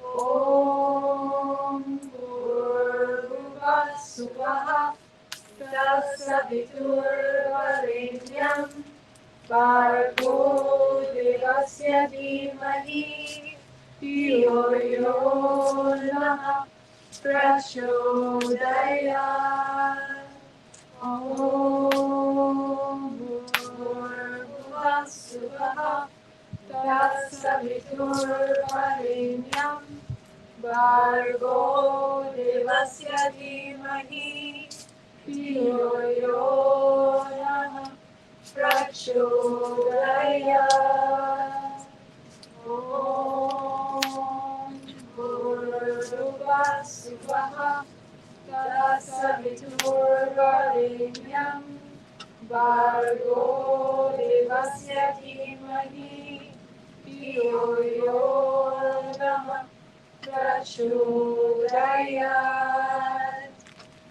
C: Om bhurbhuvah swaha tas-savitur vareynyam bhargo devasya dhi-mahi dhi-yo-yo nah prachodayat. Om bhurbhuvah swaha tas-savitur vareynyam bhargo devasya dhi-mahi dhi-yo-yo nah prachodayat. Om bhurbhuvah swaha tas-savitur vareynyam bhargo devasya dhi-mahi dhi-yo-yo nah prachodayat.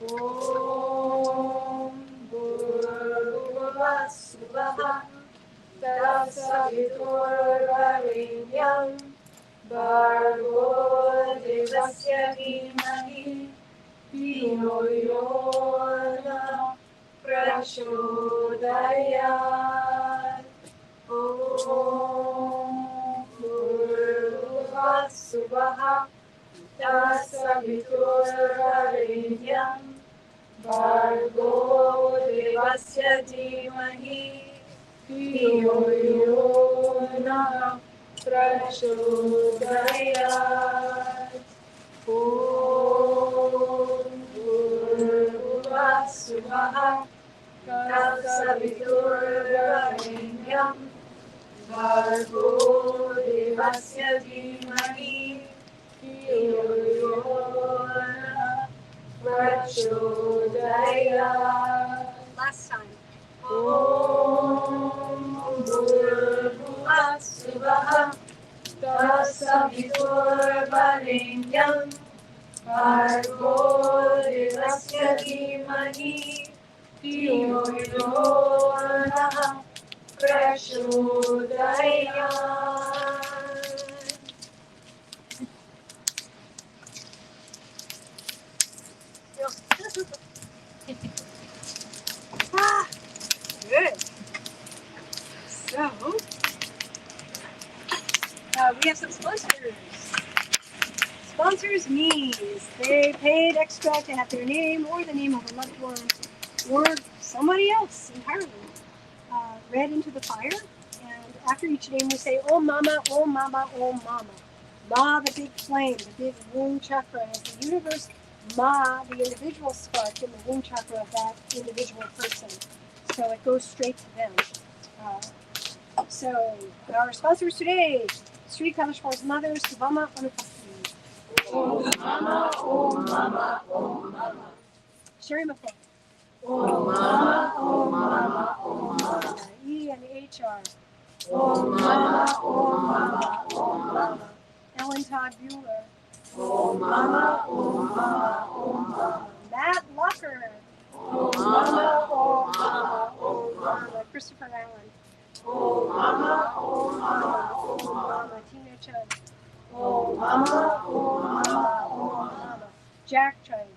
C: Om bhurbhuvah swaha tas-savitur vareynyam bhargo devasya dhi-mahi dhi-yo-yo prachodayat. Om swaha tas-savitur vareynyam bhargo devasya dhi-mahi dhi-yo-yo prachodayat. Om swaha tas-savitur vareynyam bhargo devasya dhi-mahi dhi-yo-yo prachodayat.
A: Last time.
C: Om swaha tas-savitur vareynyam bhargo devasya dhi-mahi dhi-yo-yo prachodayat.
A: Ah, good. So, we have some sponsors. Sponsors means they paid extra to have their name or the name of a loved one or somebody else entirely read into the fire. And after each name we say, "Oh mama, oh mama, oh mama." Ma, the big flame, the big womb chakra is the universe. Ma, the individual spark in the womb chakra of that individual person. So it goes straight to them. So our sponsors today, Sri Kaleshwar's mother, Subhama Anupasti.
C: Oh mama, oh mama, oh mama.
A: Sherry McCoy.
C: Oh mama, oh mama, oh mama.
A: E and HR.
C: Oh mama, oh mama, oh mama.
A: Ellen Todd Bueller.
C: Oh mama, oh mama, oh mama.
A: Matt Locker.
C: Oh mama, oh mama, oh mama.
A: Christopher Allen.
C: Oh mama, oh mama, oh mama.
A: Tina Chun.
C: Oh mama, oh mama, oh mama.
A: Jack Chun.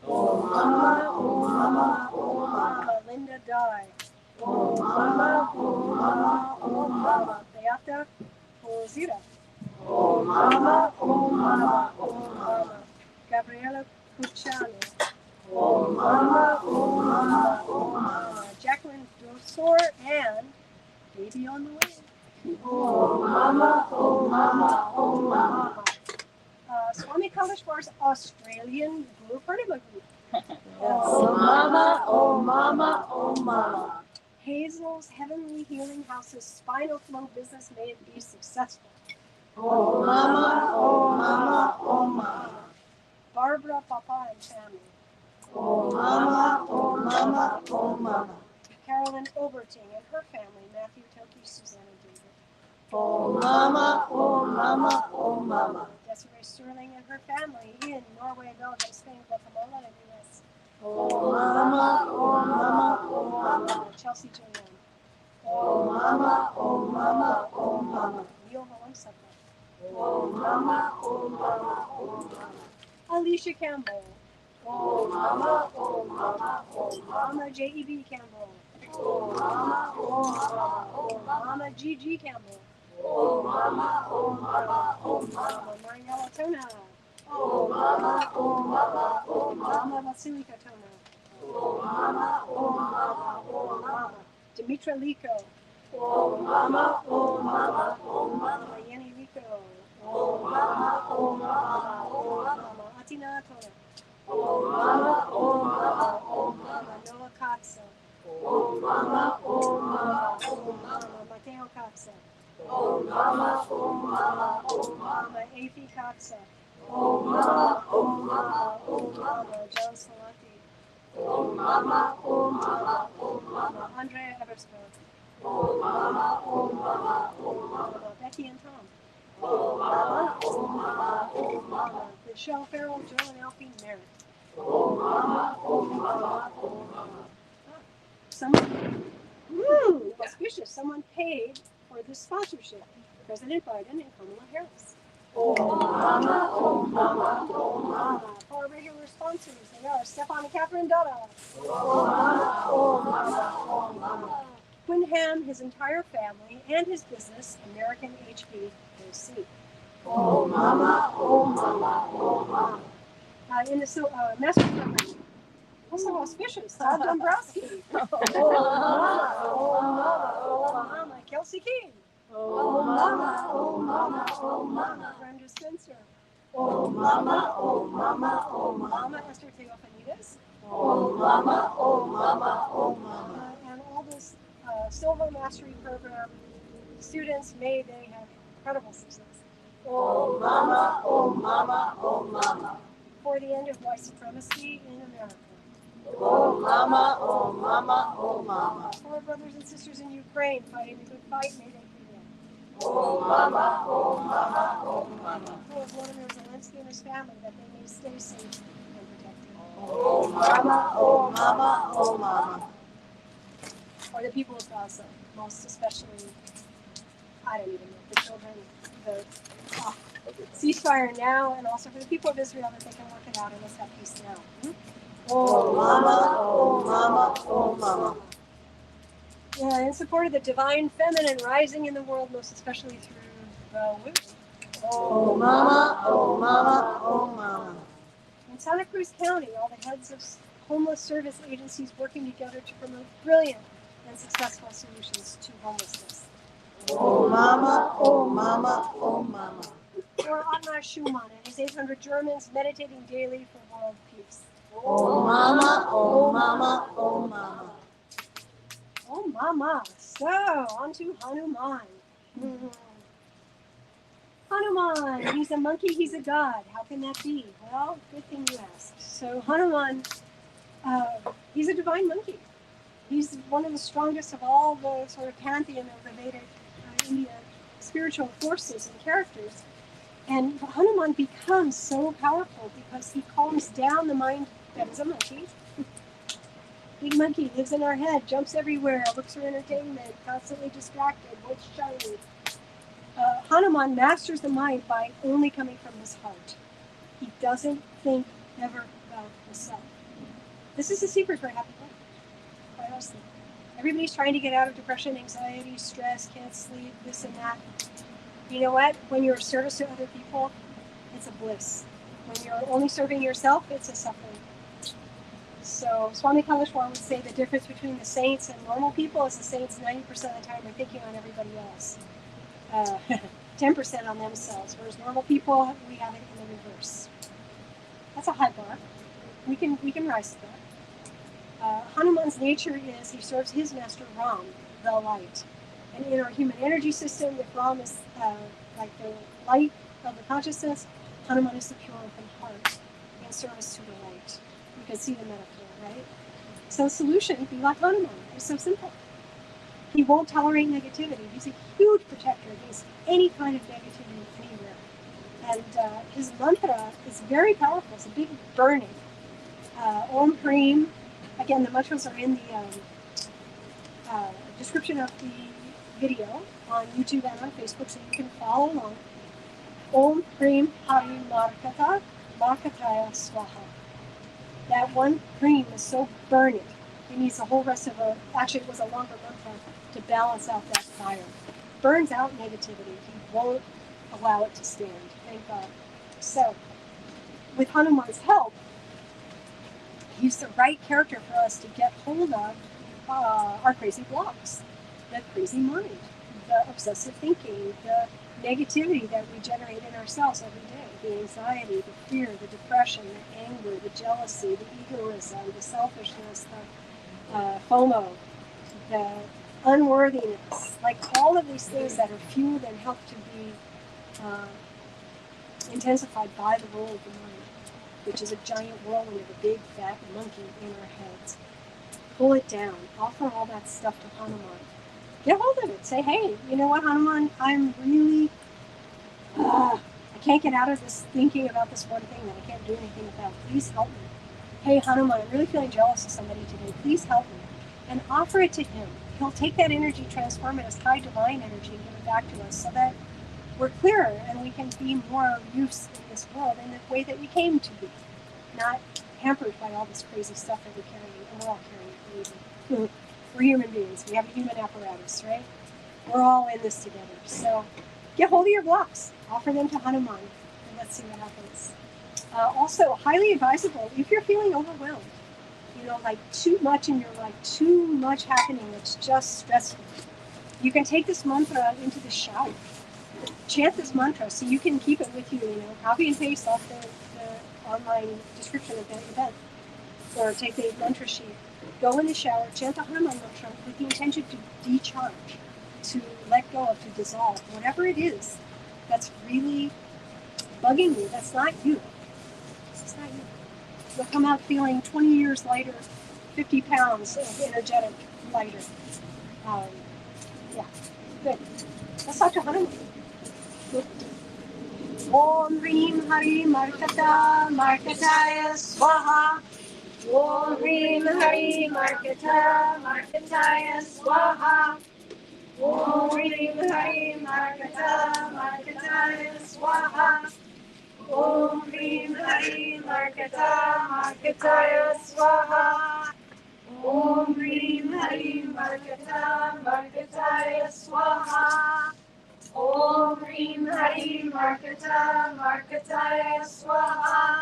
C: Oh mama, oh mama, oh mama.
A: Linda Dye.
C: Oh mama, oh mama, oh mama.
A: Beata Ozira.
C: Oh mama, oh mama, oh mama.
A: Gabriela Cucciano.
C: Oh mama, oh mama, oh mama.
A: Jacqueline Dosor and baby on the way.
C: Oh mama, oh mama, oh mama.
A: Swami Kaleshwar's Australian Guru Purnima group.
C: Oh mama, oh mama, oh mama.
A: Hazel's Heavenly Healing House's spinal flow business may it be successful.
C: Oh mama, oh mama, oh mama.
A: Barbara Papa and family.
C: Oh mama, oh mama, oh mama.
A: Carolyn Oberting and her family, Matthew Toki, Susanna David.
C: Oh mama, oh mama, oh mama.
A: Desiree Sterling and her family in Norway, Belgium, Spain, Guatemala, and U.S.
C: Oh mama, oh mama, oh mama.
A: Chelsea Julian.
C: Oh mama, oh mama, oh mama.
A: Neil Valamsaka.
C: Oh mama, oh mama, oh mama.
A: Alicia Campbell.
C: Oh mama, oh mama, oh mama.
A: Mama J.E.B. Campbell.
C: Oh mama, oh mama, oh mama.
A: Mama G.G. Campbell.
C: Oh mama, oh mama, oh mama.
A: Mama Mariella Tona.
C: Oh mama, oh mama, oh mama.
A: Mama Vasilika Tona.
C: Oh mama, oh mama, oh mama.
A: Dimitra Liko.
C: Oh mama, oh mama, oh mama.
A: Mama Yenny Liko.
C: Oh mama, oh mama, oh mama.
A: Mama Atina Tona.
C: Oh mama, oh mama, oh mama.
A: Mama Noah Katsa.
C: Oh mama, oh mama, oh mama.
A: Mama Mateo Katsa.
C: Oh mama, oh mama, oh mama.
A: Mama Afi Katsa.
C: Oh mama, oh mama, oh mama.
A: Mama John Salati.
C: Oh mama, oh mama, oh mama.
A: Mama Andrea Eversberg.
C: Oh mama, oh mama, oh mama.
A: Mama Becky and Tom.
C: Oh mama, oh mama, oh mama.
A: Mama Michelle Farrell, Joel and Alfie Merritt.
C: Oh mama, oh mama, oh mama.
A: Someone, auspicious, someone paid for this sponsorship. President Biden and Kamala Harris.
C: Om Mama, Om Mama, Om Mama.
A: For our regular sponsors, they are Stefan and Catherine Dutta.
C: Om Mama, Om Mama, Om Mama.
A: Quinn Ham, his entire family, and his business, American HVAC.
C: Om Mama, Om Mama, Om Mama.
A: In the master program, also auspicious, Todd Dombrowski.
C: Om Mama, Om Mama, Om Mama.
A: Mama, Kelsey King.
C: Om Mama, Om Mama, Om Mama.
A: Brenda Spencer.
C: Om Mama, Om Mama, Om Mama.
A: Mama Esther Theophanides.
C: Om Mama, Om Mama, Om Mama.
A: And all this Silver Mastery Program students, may they have incredible success.
C: Om Mama, Om Mama, Om Mama.
A: For the end of white supremacy in America.
C: Om Mama, Om Mama, Om Mama.
A: For our brothers and sisters in Ukraine fighting the good fight, may they prevail.
C: Om Mama, Om Mama, Om Mama.
A: For Vladimir Zelensky and his family, that they may stay safe and protected.
C: Om Mama, Om Mama, Om Mama.
A: For the people of Gaza, most especially, I don't even know, the children, the ceasefire now, and also for the people of Israel, that they can work it out and let's have peace now.
C: Om Mama, Om Mama, Om Mama.
A: Yeah, in support of the divine feminine rising in the world, most especially through the women.
C: Om Mama, Om Mama, Om Mama.
A: In Santa Cruz County, all the heads of homeless service agencies working together to promote brilliant and successful solutions to homelessness.
C: Om Mama, Om Mama, Om Mama.
A: For Otmar Schumann and his 800 Germans meditating daily for world peace.
C: Om Mama, Om Mama, Om Mama.
A: Oh, mama. So, on to Hanuman. Hanuman, he's a monkey, he's a god. How can that be? Well, good thing you asked. So, Hanuman, he's a divine monkey. He's one of the strongest of all the sort of pantheon of the Vedic India spiritual forces and characters. And Hanuman becomes so powerful because he calms down the mind that is a monkey. Big monkey lives in our head, jumps everywhere, looks for entertainment, constantly distracted, what's shiny. Hanuman masters the mind by only coming from his heart. He doesn't think ever about himself. This is the secret for a happy life, quite honestly. Everybody's trying to get out of depression, anxiety, stress, can't sleep, this and that. You know what? When you're of service to other people, it's a bliss. When you're only serving yourself, it's a suffering. So Swami Kaleshwar would say the difference between the saints and normal people is the saints 90% of the time are thinking on everybody else. 10% on themselves, whereas normal people, we have it in the reverse. That's a high bar. We can rise to that. Hanuman's nature is he serves his master Ram, the light. And in our human energy system, if Ram is like the light of the consciousness, Hanuman is the pure open heart in service to the light. You can see the metaphor, right? So the solution, be like Hanuman. It's so simple. He won't tolerate negativity. He's a huge protector against any kind of negativity anywhere. And his mantra is very powerful. It's a big burning. Om hreem. Again, the mantras are in the description of the video on YouTube and on Facebook, so you can follow along. Om hreem hari markatta, markattaya swaha. That one hreem is so burning. It needs the whole rest of actually it was a longer mantra to balance out that fire. Burns out negativity. He won't allow it to stand. Thank God. So, with Hanuman's help, he's the right character for us to get hold of our crazy blocks, the crazy mind, the obsessive thinking, the negativity that we generate in ourselves every day, the anxiety, the fear, the depression, the anger, the jealousy, the egoism, the selfishness, the Homa, the unworthiness, like all of these things that are fueled and helped to be intensified by the role of the mind, which is a giant whirlwind of a big fat monkey in our heads. Pull it down. Offer all that stuff to Hanuman. Get hold of it. Say, hey, you know what, Hanuman? I'm really, I can't get out of this thinking about this one thing that I can't do anything about. Please help me. Hey, Hanuman, I'm really feeling jealous of somebody today. Please help me. And offer it to him. He'll take that energy, transform it as high divine energy, and give it back to us so that we're clearer and we can be more use in this world in the way that we came to be, not hampered by all this crazy stuff that we're carrying, and we're all carrying crazy. We're human beings. We have a human apparatus, right? We're all in this together. So get hold of your blocks, offer them to Hanuman, and let's see what happens. Also, highly advisable if you're feeling overwhelmed, like too much in your life, too much happening, it's just stressful. You can take this mantra into the shower. Chant this mantra so you can keep it with you, copy and paste off the online description of the event, or take the mantra sheet. Go in the shower, chant the Hanuman mantra with the intention to decharge, to let go of, to dissolve, whatever it is that's really bugging you. That's not you. It's not you. You'll come out feeling 20 years lighter, 50 pounds of energetic lighter. Yeah, good. Let's talk to Hanuman. Om Hreem Hari Markatta Markattaya Swaha. Om Hreem Hari Markatta Markattaya Swaha. Om Hreem Hari Markatta Markattaya Swaha. Om Hreem Hari Markatta Markattaya Swaha. Om Hreem Hari Markatta Markattaya Swaha. Om Hreem Hari Markatta Markattaya Swaha.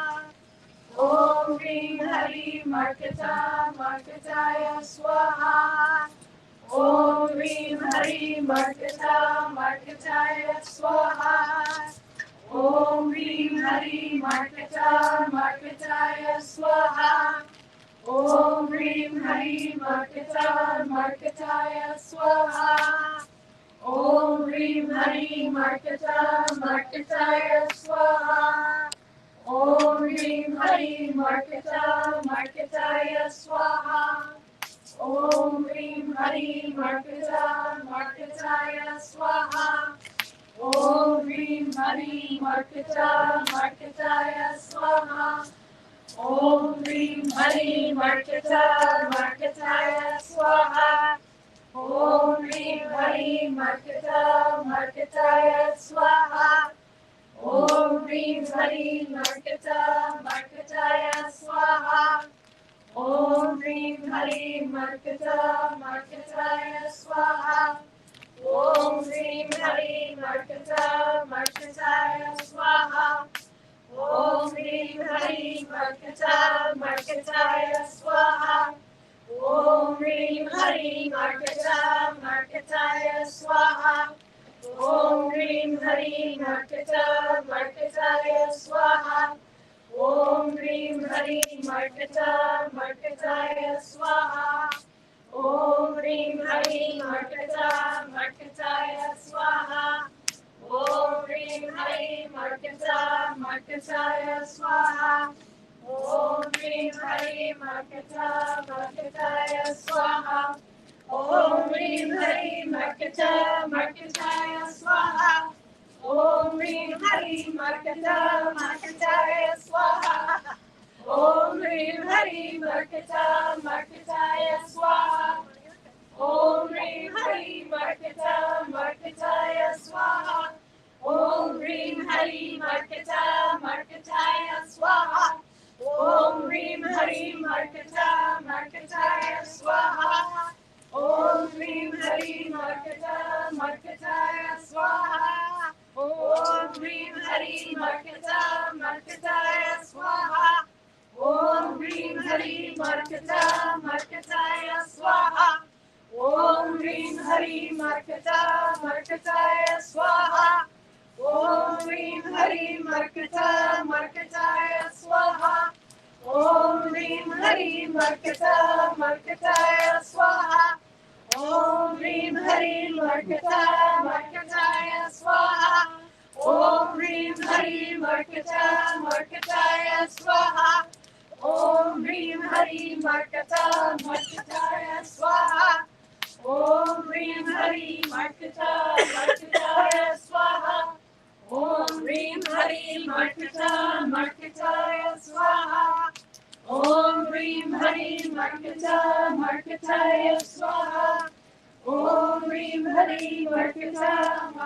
A: Om Hreem Hari Markatta Markattaya Swaha. Om Hreem Hari Markatta Markattaya Swaha. Om Hreem Hari Markatta Markattaya Swaha. Om Hreem Hari Markatta Markattaya Swaha. Om Hreem Hari Markatta Markattaya Swaha. Om Hreem Hari Markatta Markattaya Swaha. Om Hreem Hari Markatta Markattaya Swaha. Om Hreem Hari Markatta Markattaya Swaha. Om Hreem Hari Markatta Markattaya Swaha. Om Hreem Hari Markatta Markattaya Swaha. Om Hreem Hari Markatta Markattaya Swaha. Om Hreem Hari Markatta Markattaya Swaha. Om Hreem Hari Markatta Markattaya Swaha. Om Hreem Hari Markatta Markattaya Swaha. Om Hreem Hari Markatta Markattaya Swaha. Om Hreem Hari Markatta Markattaya Swaha. Om Hreem Hari Markatta Markattaya Swaha. Om Hreem Hari Markatta Markattaya Swaha. Om Hreem Hari Markatta Markattaya Swaha. Om Hreem Hari Markatta Markattaya Swaha. Om Hreem Hari Markatta Markattaya Swaha. Om Hreem Hari Markatta Markattaya Swaha. Om Hreem Hari Markatta Markattaya Swaha. Om Hreem Hari Markatta Markattaya Swaha. Om Hreem Hari Markatta Markattaya Swaha. Om Hreem Hari Markatta Markattaya Swaha. Om Hreem Hari Markatta Markattaya Swaha. Om Hreem Hari Markatta Markattaya Swaha. Om Hreem Hari Markatta Markattaya Swaha. Om Hreem Hari Markatta Markattaya Swaha. Om Hreem Hari Markatta Markattaya Swaha. Om Hreem Hari Markatta Markattaya Swaha. Om Hreem Hari Markatta Markattaya Swaha. Om Hreem Hari Markatta Markattaya Swaha. Om Hreem Hari Markatta Markattaya Swaha. Om Hreem Hari Markatta Markattaya Swaha. Om Hreem Hari Markatta Markattaya Swaha. Om Hreem Hari Markatta Markattaya Swaha. Om Hreem Hari Markatta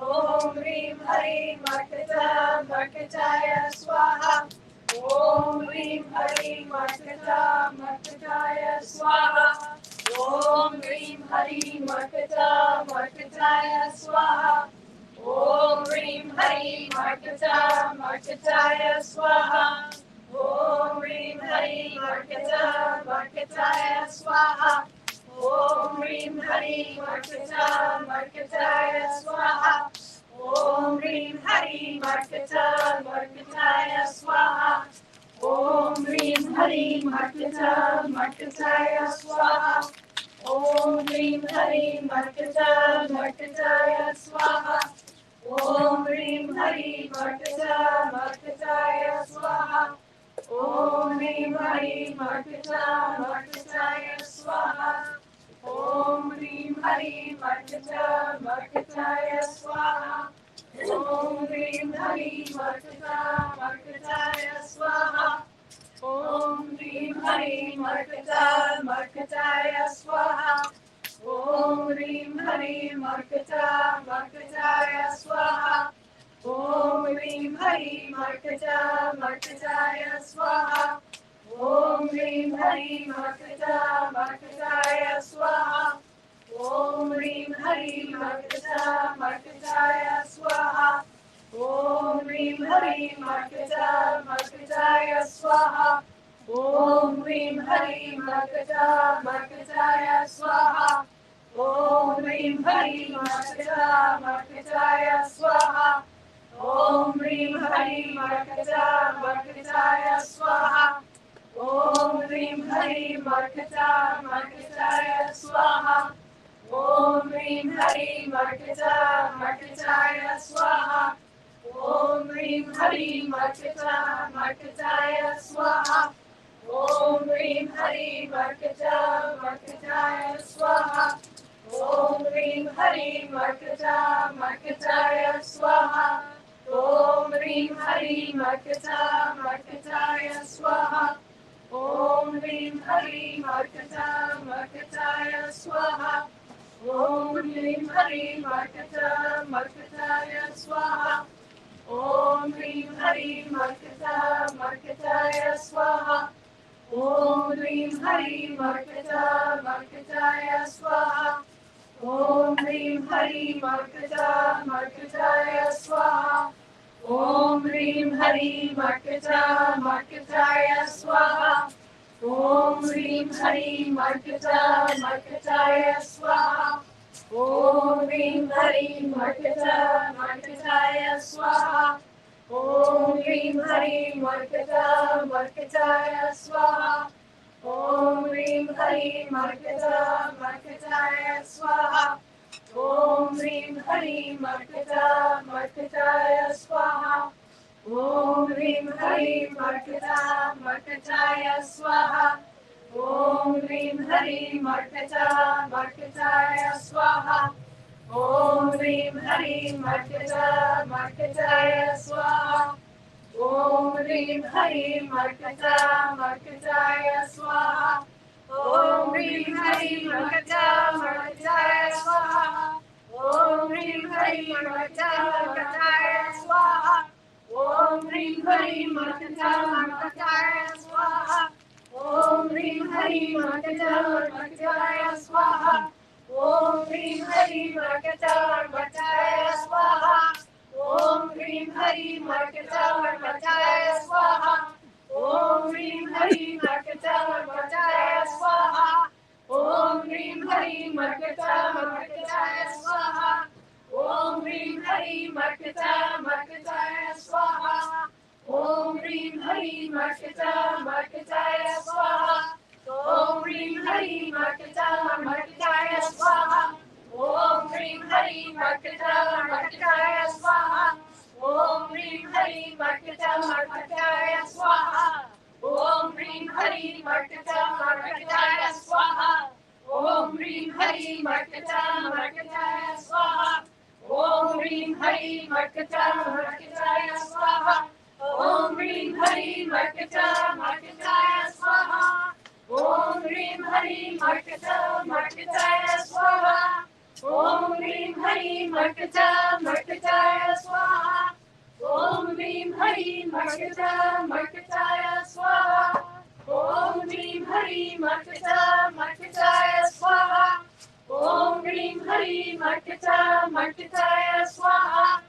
C: Om Hreem Harim Markatta Markattaya Swaha. Om Hreem Harim Markatta Markattaya Swaha. Om Hreem Harim Markatta Markattaya Swaha. Om Hreem Harim Markatta Markattaya Swaha. Om Hreem Harim Markatta Markattaya Swaha. Om Hreem Harim Markatta Markattaya Swaha. Om Hreem Harim Markatta Markattaya Swaha. Om Hreem Harim Markatta Markattaya Swaha. Om Hreem Harim Markatta Markattaya Swaha. Om Hreem Harim Markatta Markattaya Swaha. Om Hreem Harim Markatta Markattaya Swaha. Om Hreem Harim Markatta Markattaya Swaha. Om Hreem Harim Markatta Markattaya Swaha. Om Hreem Harim Markatta Markattaya Swaha. Om Hreem Harim Markatta Markattaya Swaha. Om Hreem Harim Markatta Markattaya Swaha. Om Hreem Harim Markatta Markattaya Swaha. Om Hreem Harim Markatta Markattaya Swaha. Om Hreem Harim Markatta Markattaya Swaha. Om Hreem Harim Markatta Markattaya Swaha. Om Hreem Harim Markatta Markattaya Swaha. Om Hreem Harim Markatta Markattaya Swaha. Om Hreem Harim Markatta Markattaya Swaha. Om Hreem Harim Markatta Markattaya Swaha. Om Hreem Harim Markatta Markattaya Swaha. Om Hreem Harim Markatta Markattaya Swaha. Om Hreem Harim Markatta Markattaya Swaha. Om Hreem Harim Markatta Markattaya Swaha. Om Hreem Harim Markatta Markattaya Swaha. Om Hreem Harim Markatta Markattaya Swaha. Om Hreem Harim Markatta Markattaya Swaha. Om Hreem Harim Markatta Markattaya Swaha. Om Hreem Harim Markatta Markattaya Swaha. Om Hreem Harim Markatta Markattaya Swaha. Om Hreem Harim Markatta Markattaya Swaha. Om Hreem Harim Markatta Markattaya Swaha. Om Hreem Harim Markatta Markattaya Swaha. Om Hreem Harim Markatta Markattaya Swaha. Om Hreem Harim Markatta Markattaya Swaha. Om Hreem Harim Markatta Markattaya Swaha. Om Hreem Harim Markatta Markattaya Swaha. Om Hreem Harim Markatta Markattaya Swaha. Om Hreem Harim Markatta Markattaya Swaha. Om Hreem Harim Markatta Markattaya Swaha. Om Hreem Harim Markatta Markattaya Swaha. Om Hreem Harim Markatta Markattaya Swaha. Om Hreem Harim Markatta Markattaya Swaha. Om Hreem Harim Markatta Markattaya Swaha. Om Hreem Harim Markatta Markattaya Swaha. Om Hreem Harim Markatta Markattaya Swaha. Om Hreem Harim Markatta Markattaya Swaha. Om Hreem Harim Markatta Markattaya Swaha. Om Hreem Harim Markatta Markattaya Swaha. Om Hreem Harim Markatta Markattaya Swaha. Om Hreem Harim Markatta Markattaya Swaha. Om Hreem Harim Markatta Markattaya Swaha. Om Hreem Harim Markatta Markattaya Swaha. Om Hreem Harim Markatta Markattaya Swaha. Om Hreem Harim Markatta Markattaya Swaha. Om Hreem Harim Markatta Markattaya Swaha. Om Hreem Harim Markatta Markattaya Swaha. Om Hreem Harim Markatta Markattaya markattaya swaha. Om Hreem Hari Markatta Markattaya swaha. Om Hreem Hari Markatta Markattaya swaha. Om Hreem Hari Markatta Markattaya swaha.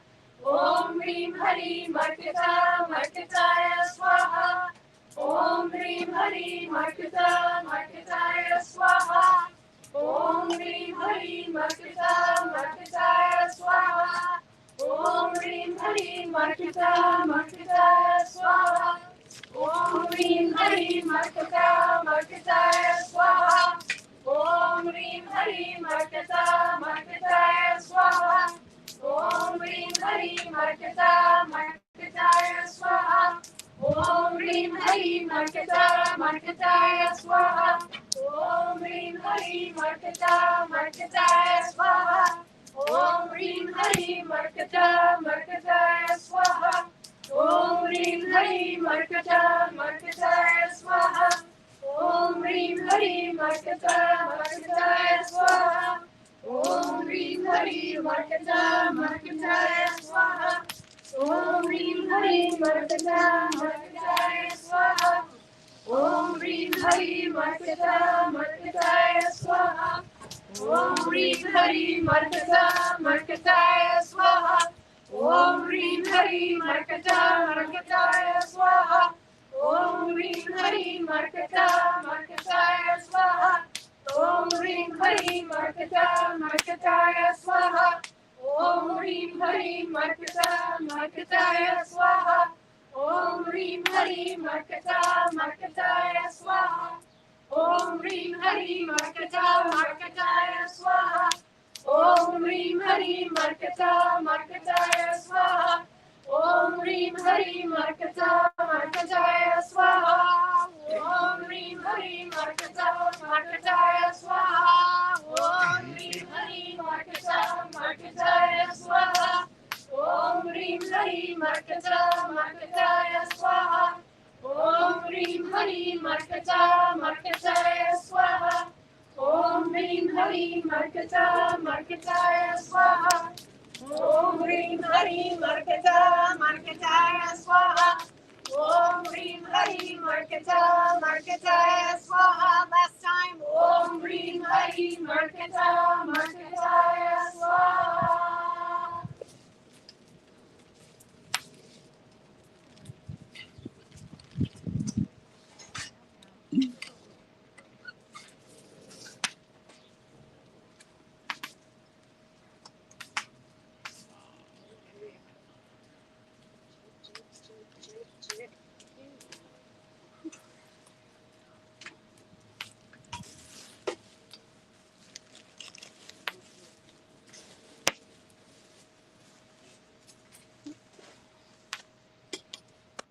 C: Om Hreem Hari Markatta Markattaya swaha. Om Hreem Hari Markatta Markattaya swaha. Om Hreem Hari Markatta Markattaya swaha. Om Hreem Hari Markatta Markattaya swaha. Om Hreem Hari Markatta Markattaya swaha. Om Hreem Hari Markatta Markattaya swaha. Om Hreem Hari Markatta Markattaya swaha. Om Hreem Hari Markatta Markattaya swaha. Om Hreem Hari Markatta Markattaya swaha. Om Hreem Hari Markatta Markattaya swaha. Om Hreem Hari Markatta Markattaya swaha. Om Hreem Hari Markatta Markattaya swaha. Om Hreem Hari Markatta Markattaya swaha. Om Hreem Hari Markatta Markattaya swaha. Om Hreem Hari Markatta Markattaya swaha. Om Hreem Hari Markatta Markattaya swaha. Om Hreem Hari Markatta Markattaya swaha. Om Hreem Hari Markatta Markattaya swaha. Om Hreem Hari Markatta Markattaya swaha. Om Hreem Hari Markatta Markattaya swaha. Om Hreem Hari Markatta Markattaya swaha. Om Hreem Hari Markatta Markattaya swaha. Om Hreem Hari Markatta Markattaya swaha. Om Hreem Hari Markatta Markattaya swaha. Om Hreem Hari Markatta Markattaya swaha. Om Hreem Hari Markatta Markattaya swaha. Om Hreem Hari Markatta Markattaya swaha. Om Hreem Hari Markatta Markattaya swaha. Om Hreem Hari Markatta Markattaya swaha. Om Hreem Hari Markatta Markattaya swaha. Om Hreem Hari Markatta Markattaya swaha. Last time. Om Hreem Hari Markatta Markattaya swaha.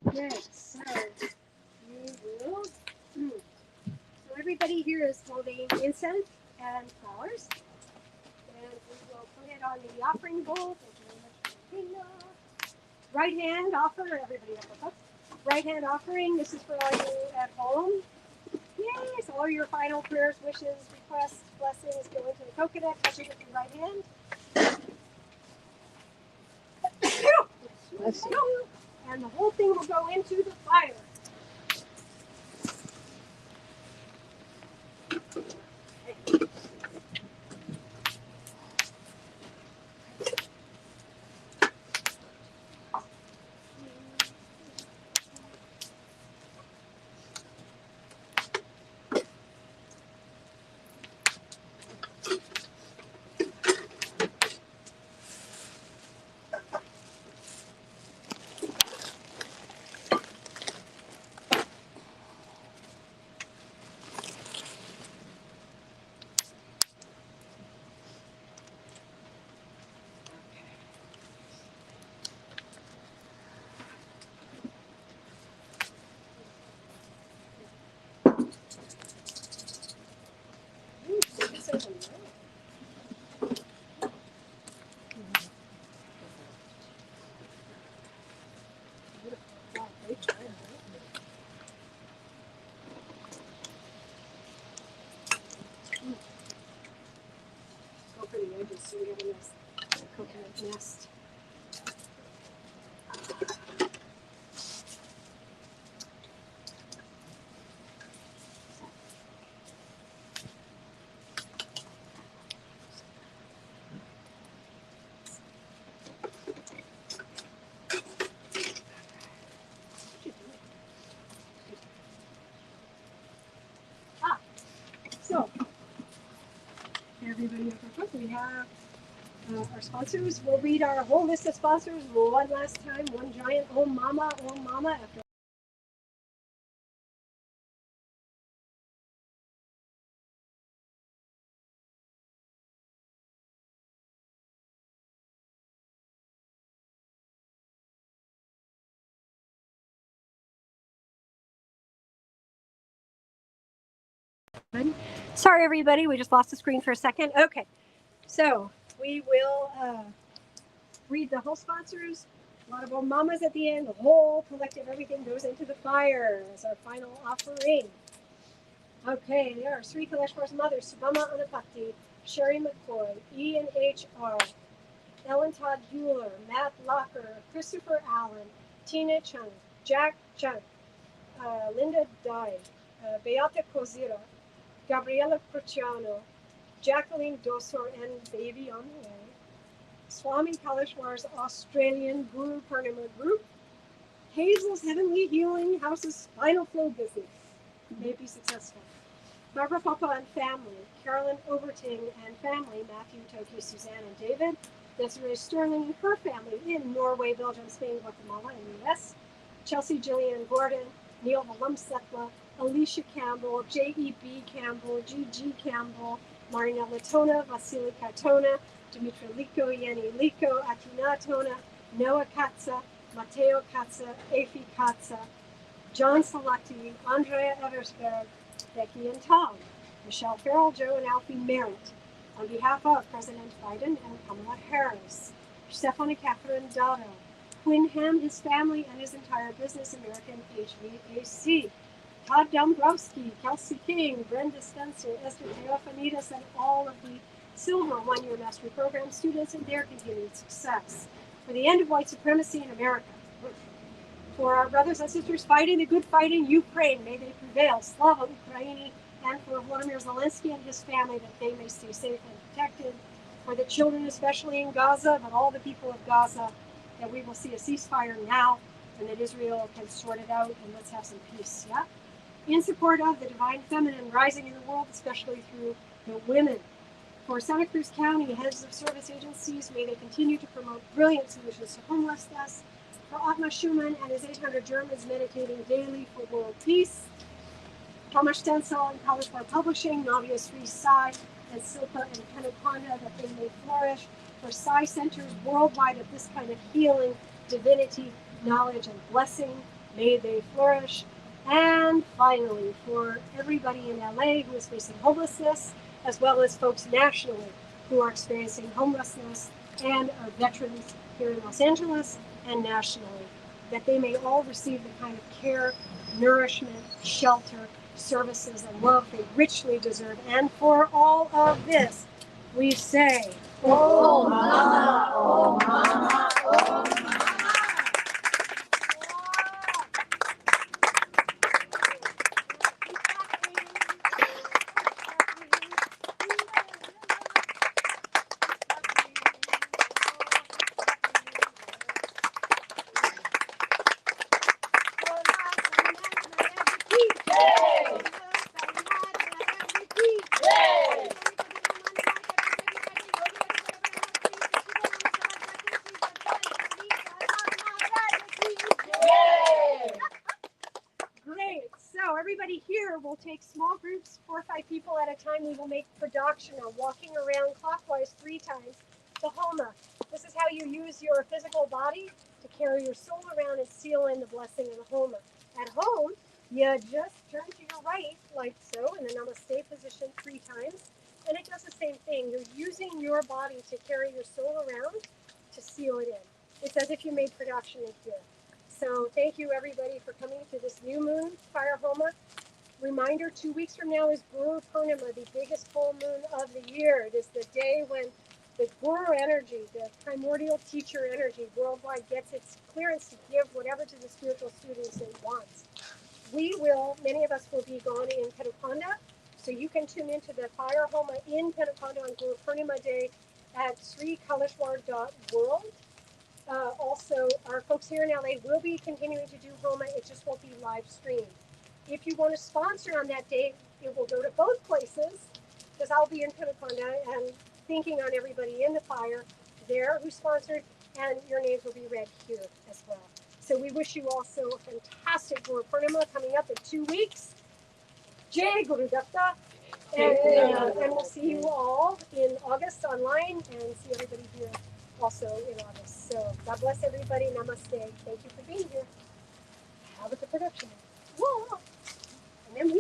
C: Okay, so so everybody here is holding incense and flowers, and we will put it on the offering bowl. Thank you very much. Right hand offer, everybody up. Right hand offering. This is for all you at home. Yes, all your final prayers, wishes, requests, blessings go into the coconut. Touch it with your right hand. Bless you. And the whole thing will go into the fire. Go for the edges so we have a nice coconut nest. everybody up front. We have our sponsors. We'll read our whole list of sponsors one last time. One giant oh mama after. Sorry, everybody. We just lost the screen for a second. Okay, so we will read the whole sponsors. A lot of old mamas at the end. The whole collective, everything goes into the fire as our final offering. Okay, there are Sri Kaleshwar's mother, Subama Anapati, Sherry McCoy, Ian H.R., Ellen Todd Bueller, Matt Locker, Christopher Allen, Tina Chung, Jack Chung, Linda Dye, Beata Kozira, Gabriela Cruciano, Jacqueline Dosor, and baby on the way, Swami Kaleshwar's Australian Guru Purnima Group, Hazel's Heavenly Healing House's Spinal Flow Business, may be successful, Barbara Papa and family, Carolyn Overton and family, Matthew, Toki, Suzanne, and David, Desiree Sterling and her family in Norway, Belgium, Spain, Guatemala, and the U.S., Chelsea, Jillian Gordon, Neil Valumsetla, Alicia Campbell, J.E.B. Campbell, G.G. Campbell, Marina Latona, Vasily Katona, Dimitra Liko, Yeni Liko, Atina Tona, Noah Katza, Matteo Katza, Efi Katza, John Salati, Andrea Eversberg, Becky and Tom, Michelle Farrell, Joe and Alfie Merritt, on behalf of President Biden and Kamala Harris, Stephanie Catherine Dotto, Quinn Ham, his family, and his entire business, American HVAC, Todd Dombrowski, Kelsey King, Brenda Spencer, Esther Theophanides, and all of the Silver One-Year Mastery Program students and their continued success. For the end of white supremacy in America. For our brothers and sisters fighting the good fight in Ukraine, may they prevail. Slava Ukraini. And for Vladimir Zelensky and his family, that they may stay safe and protected. For the children, especially in Gaza, but all the people of Gaza, that we will see a ceasefire now and that Israel can sort it out and let's have some peace, yeah? In support of the divine feminine rising in the world, especially through the women. For Santa Cruz County heads of service agencies, may they continue to promote brilliant solutions to homelessness. For Atma Schumann and his 800 Germans meditating daily for world peace. Thomas Stencil and Kaleshwar Publishing, Navya Sri Sai, and Silpa and Penukonda, that they may flourish. For Sai centers worldwide of this kind of healing, divinity, knowledge, and blessing, may they flourish. And finally, for everybody in LA who is facing homelessness, as well as folks nationally who are experiencing homelessness, and our veterans here in Los Angeles and nationally, that they may all receive the kind of care, nourishment, shelter, services, and love they richly deserve. And for all of this, we say,
B: Oh mama, oh mama, oh mama.
C: Everybody here will take small groups, 4 or 5 people at a time. We will make pradakshina, walking around clockwise 3 times, the Homa. This is how you use your physical body to carry your soul around and seal in the blessing of the Homa. At home, you just turn to your right, like so, in the namaste position 3 times, and it does the same thing. You're using your body to carry your soul around to seal it in. It's as if you made pradakshina here. So thank you, everybody, for coming to this new moon fire Homa. Reminder, 2 weeks from now is Guru Purnima, the biggest full moon of the year. It is the day when the Guru energy, the primordial teacher energy worldwide, gets its clearance to give whatever to the spiritual students it wants. Many of us will be gone in Penukonda, so you can tune into the fire Homa in Penukonda on Guru Purnima Day at srikaleshwar.world. Also, our folks here in LA will be continuing to do Homa. It just won't be live streamed. If you want to sponsor on that day, it will go to both places. because I'll be in Kanakonda and thinking on everybody in the fire there who sponsored, and your names will be read here as well. So we wish you also a fantastic Buhr Purnima coming up in 2 weeks. Jai Guru Datta. And we'll see you all in August online and see everybody here also in August. So God bless everybody. Namaste. Thank you for being here. Have a good production. Whoa. And then we